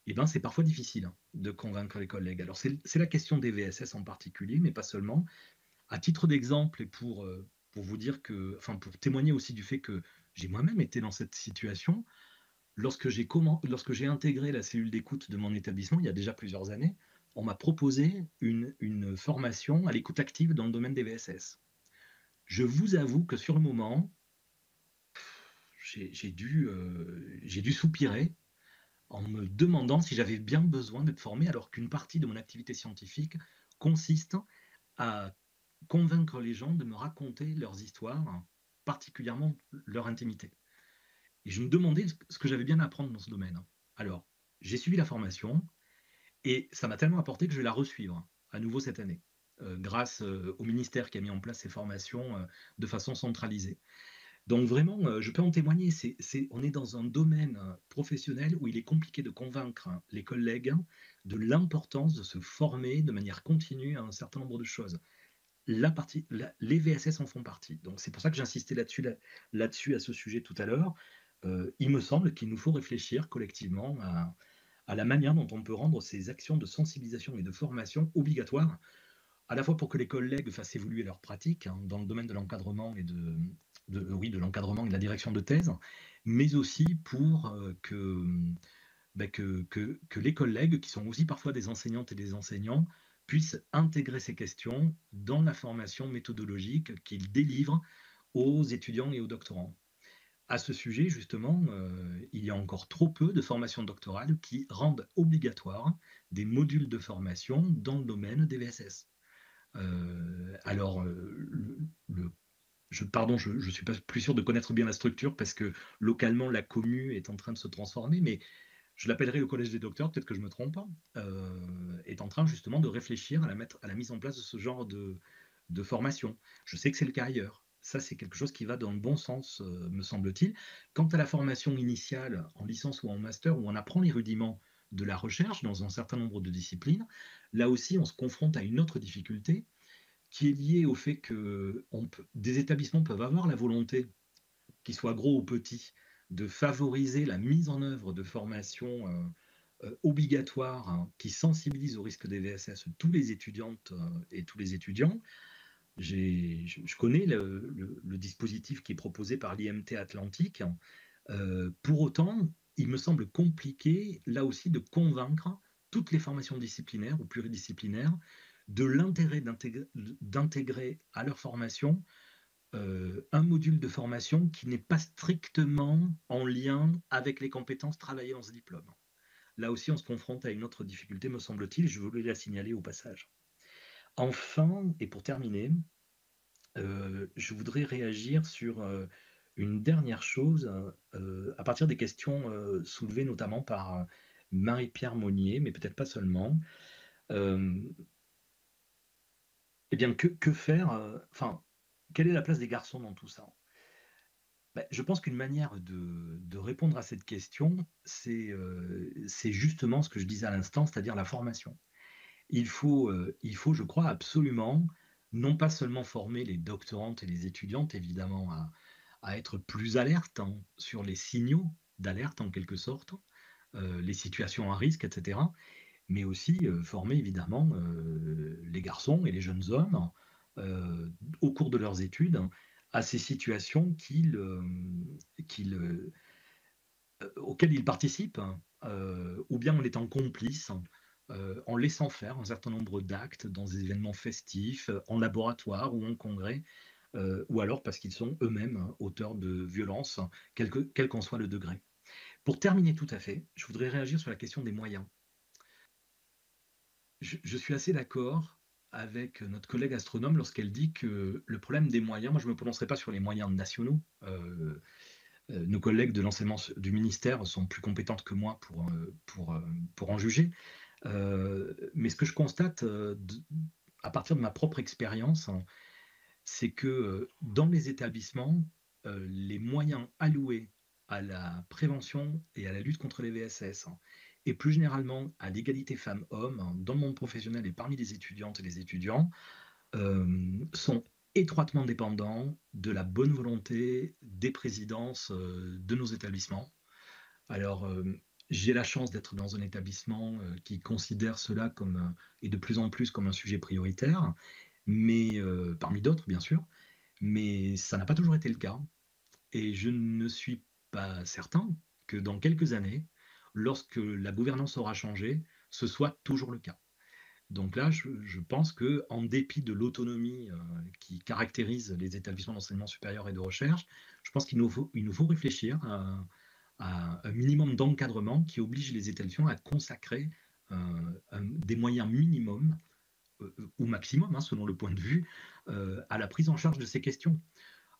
eh ben, c'est parfois difficile de convaincre les collègues. Alors c'est la question des VSS en particulier, mais pas seulement. À titre d'exemple et pour vous dire que, enfin pour témoigner aussi du fait que j'ai moi-même été dans cette situation, lorsque j'ai intégré la cellule d'écoute de mon établissement il y a déjà plusieurs années, on m'a proposé une formation à l'écoute active dans le domaine des VSS. Je vous avoue que sur le moment, j'ai dû soupirer en me demandant si j'avais bien besoin d'être formé alors qu'une partie de mon activité scientifique consiste à convaincre les gens de me raconter leurs histoires, particulièrement leur intimité. Et je me demandais ce que j'avais bien à apprendre dans ce domaine. Alors, j'ai suivi la formation et ça m'a tellement apporté que je vais la resuivre à nouveau cette année, grâce au ministère qui a mis en place ces formations de façon centralisée. Donc vraiment, je peux en témoigner, on est dans un domaine professionnel où il est compliqué de convaincre les collègues de l'importance de se former de manière continue à un certain nombre de choses. Les VSS en font partie. Donc c'est pour ça que j'insistais là-dessus à ce sujet tout à l'heure. Il me semble qu'il nous faut réfléchir collectivement à la manière dont on peut rendre ces actions de sensibilisation et de formation obligatoires, à la fois pour que les collègues fassent évoluer leurs pratiques dans le domaine de l'encadrement et de l'encadrement et de la direction de thèse, mais aussi pour que les collègues, qui sont aussi parfois des enseignantes et des enseignants, puissent intégrer ces questions dans la formation méthodologique qu'ils délivrent aux étudiants et aux doctorants. À ce sujet, justement, il y a encore trop peu de formations doctorales qui rendent obligatoire des modules de formation dans le domaine des VSS. Alors, je suis pas plus sûr de connaître bien la structure parce que localement, la commu est en train de se transformer, mais je l'appellerai le collège des docteurs, peut-être que je me trompe, est en train justement de réfléchir à la mise en place de ce genre de formation. Je sais que c'est le cas ailleurs. Ça, c'est quelque chose qui va dans le bon sens, me semble-t-il. Quant à la formation initiale, en licence ou en master, où on apprend les rudiments de la recherche dans un certain nombre de disciplines, là aussi, on se confronte à une autre difficulté qui est liée au fait que des établissements peuvent avoir la volonté, qu'ils soient gros ou petits, de favoriser la mise en œuvre de formations obligatoires qui sensibilisent au risque des VSS tous les étudiantes et tous les étudiants. Je connais le dispositif qui est proposé par l'IMT Atlantique. Pour autant, il me semble compliqué, là aussi, de convaincre toutes les formations disciplinaires ou pluridisciplinaires de l'intérêt d'intégrer à leur formation un module de formation qui n'est pas strictement en lien avec les compétences travaillées dans ce diplôme. Là aussi, on se confronte à une autre difficulté, me semble-t-il, je voulais la signaler au passage. Enfin, et pour terminer, je voudrais réagir sur une dernière chose à partir des questions soulevées notamment par Marie-Pierre Monnier, mais peut-être pas seulement. Eh bien, que faire enfin, quelle est la place des garçons dans tout ça? Ben, je pense qu'une manière de répondre à cette question, c'est justement ce que je disais à l'instant, c'est-à-dire la formation. Il faut, je crois, absolument, non pas seulement former les doctorantes et les étudiantes, évidemment, à être plus alertes sur les signaux d'alerte, en quelque sorte, les situations à risque, etc., mais aussi former, évidemment, les garçons et les jeunes hommes au cours de leurs études à ces situations auxquelles ils participent, ou bien en étant complices en laissant faire un certain nombre d'actes dans des événements festifs, en laboratoire ou en congrès, ou alors parce qu'ils sont eux-mêmes auteurs de violences, quel qu'en soit le degré. Pour terminer tout à fait, je voudrais réagir sur la question des moyens. Je suis assez d'accord avec notre collègue astronome lorsqu'elle dit que le problème des moyens, moi je ne me prononcerai pas sur les moyens nationaux, nos collègues de l'enseignement du ministère sont plus compétentes que moi pour en juger. Mais ce que je constate à partir de ma propre expérience, hein, c'est que dans les établissements, les moyens alloués à la prévention et à la lutte contre les VSS, hein, et plus généralement à l'égalité femmes-hommes, hein, dans le monde professionnel et parmi les étudiantes et les étudiants, sont étroitement dépendants de la bonne volonté des présidences de nos établissements. Alors, j'ai la chance d'être dans un établissement qui considère cela comme, et de plus en plus comme un sujet prioritaire, mais parmi d'autres, bien sûr, mais ça n'a pas toujours été le cas. Et je ne suis pas certain que dans quelques années, lorsque la gouvernance aura changé, ce soit toujours le cas. Donc là, je pense qu'en dépit de l'autonomie qui caractérise les établissements d'enseignement supérieur et de recherche, je pense qu'il nous faut réfléchir à un minimum d'encadrement qui oblige les établissements à consacrer des moyens minimums ou maximum, hein, selon le point de vue, à la prise en charge de ces questions.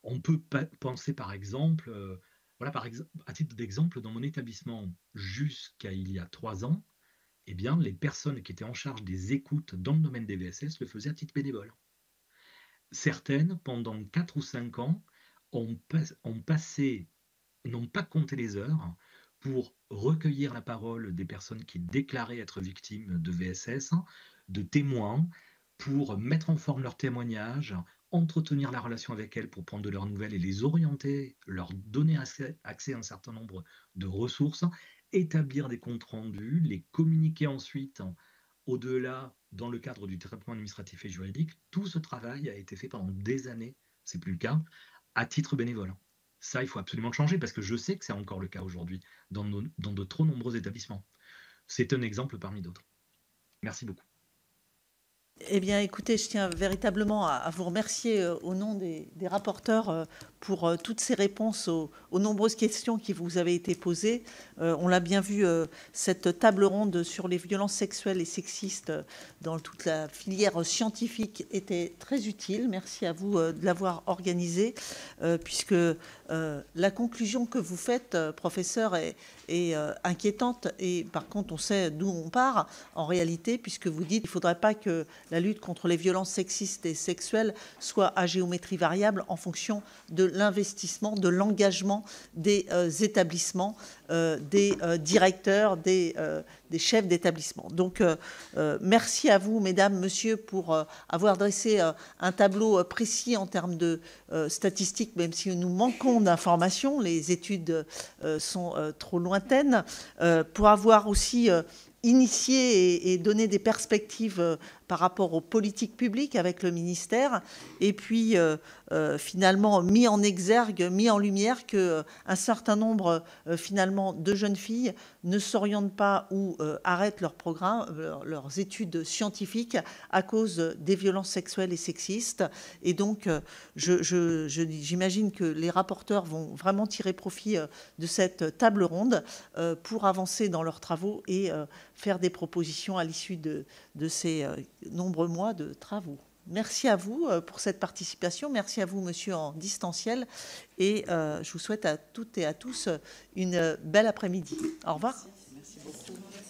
On peut penser par exemple, à titre d'exemple, dans mon établissement, jusqu'à il y a 3 ans, eh bien, les personnes qui étaient en charge des écoutes dans le domaine des VSS le faisaient à titre bénévole. Certaines, pendant 4 ou 5 ans, n'ont pas compté les heures pour recueillir la parole des personnes qui déclaraient être victimes de VSS, de témoins, pour mettre en forme leurs témoignages, entretenir la relation avec elles pour prendre de leurs nouvelles et les orienter, leur donner accès à un certain nombre de ressources, établir des comptes rendus, les communiquer ensuite au-delà dans le cadre du traitement administratif et juridique. Tout ce travail a été fait pendant des années, c'est plus le cas, à titre bénévole. Ça, il faut absolument le changer parce que je sais que c'est encore le cas aujourd'hui dans de trop nombreux établissements. C'est un exemple parmi d'autres. Merci beaucoup. Eh bien, écoutez, je tiens véritablement à vous remercier au nom des rapporteurs pour toutes ces réponses aux nombreuses questions qui vous avaient été posées. On l'a bien vu, cette table ronde sur les violences sexuelles et sexistes dans toute la filière scientifique était très utile. Merci à vous de l'avoir organisée, puisque la conclusion que vous faites, professeur, est inquiétante. Et par contre, on sait d'où on part en réalité, puisque vous dites qu'il ne faudrait pas que la lutte contre les violences sexistes et sexuelles soit à géométrie variable en fonction de l'investissement, de l'engagement des établissements, des directeurs, des chefs d'établissement. Donc, merci à vous, mesdames, messieurs, pour avoir dressé un tableau précis en termes de statistiques, même si nous manquons d'informations, les études sont trop lointaines, pour avoir aussi initié et donné des perspectives par rapport aux politiques publiques avec le ministère, et puis finalement mis en exergue, mis en lumière qu'un certain nombre finalement de jeunes filles ne s'orientent pas ou arrêtent leur programme, leurs études scientifiques à cause des violences sexuelles et sexistes. Et donc j'imagine que les rapporteurs vont vraiment tirer profit de cette table ronde pour avancer dans leurs travaux et faire des propositions à l'issue de ces nombreux mois de travaux. Merci à vous pour cette participation. Merci à vous, monsieur, en distanciel. Et je vous souhaite à toutes et à tous une belle après-midi. Au revoir. Merci beaucoup.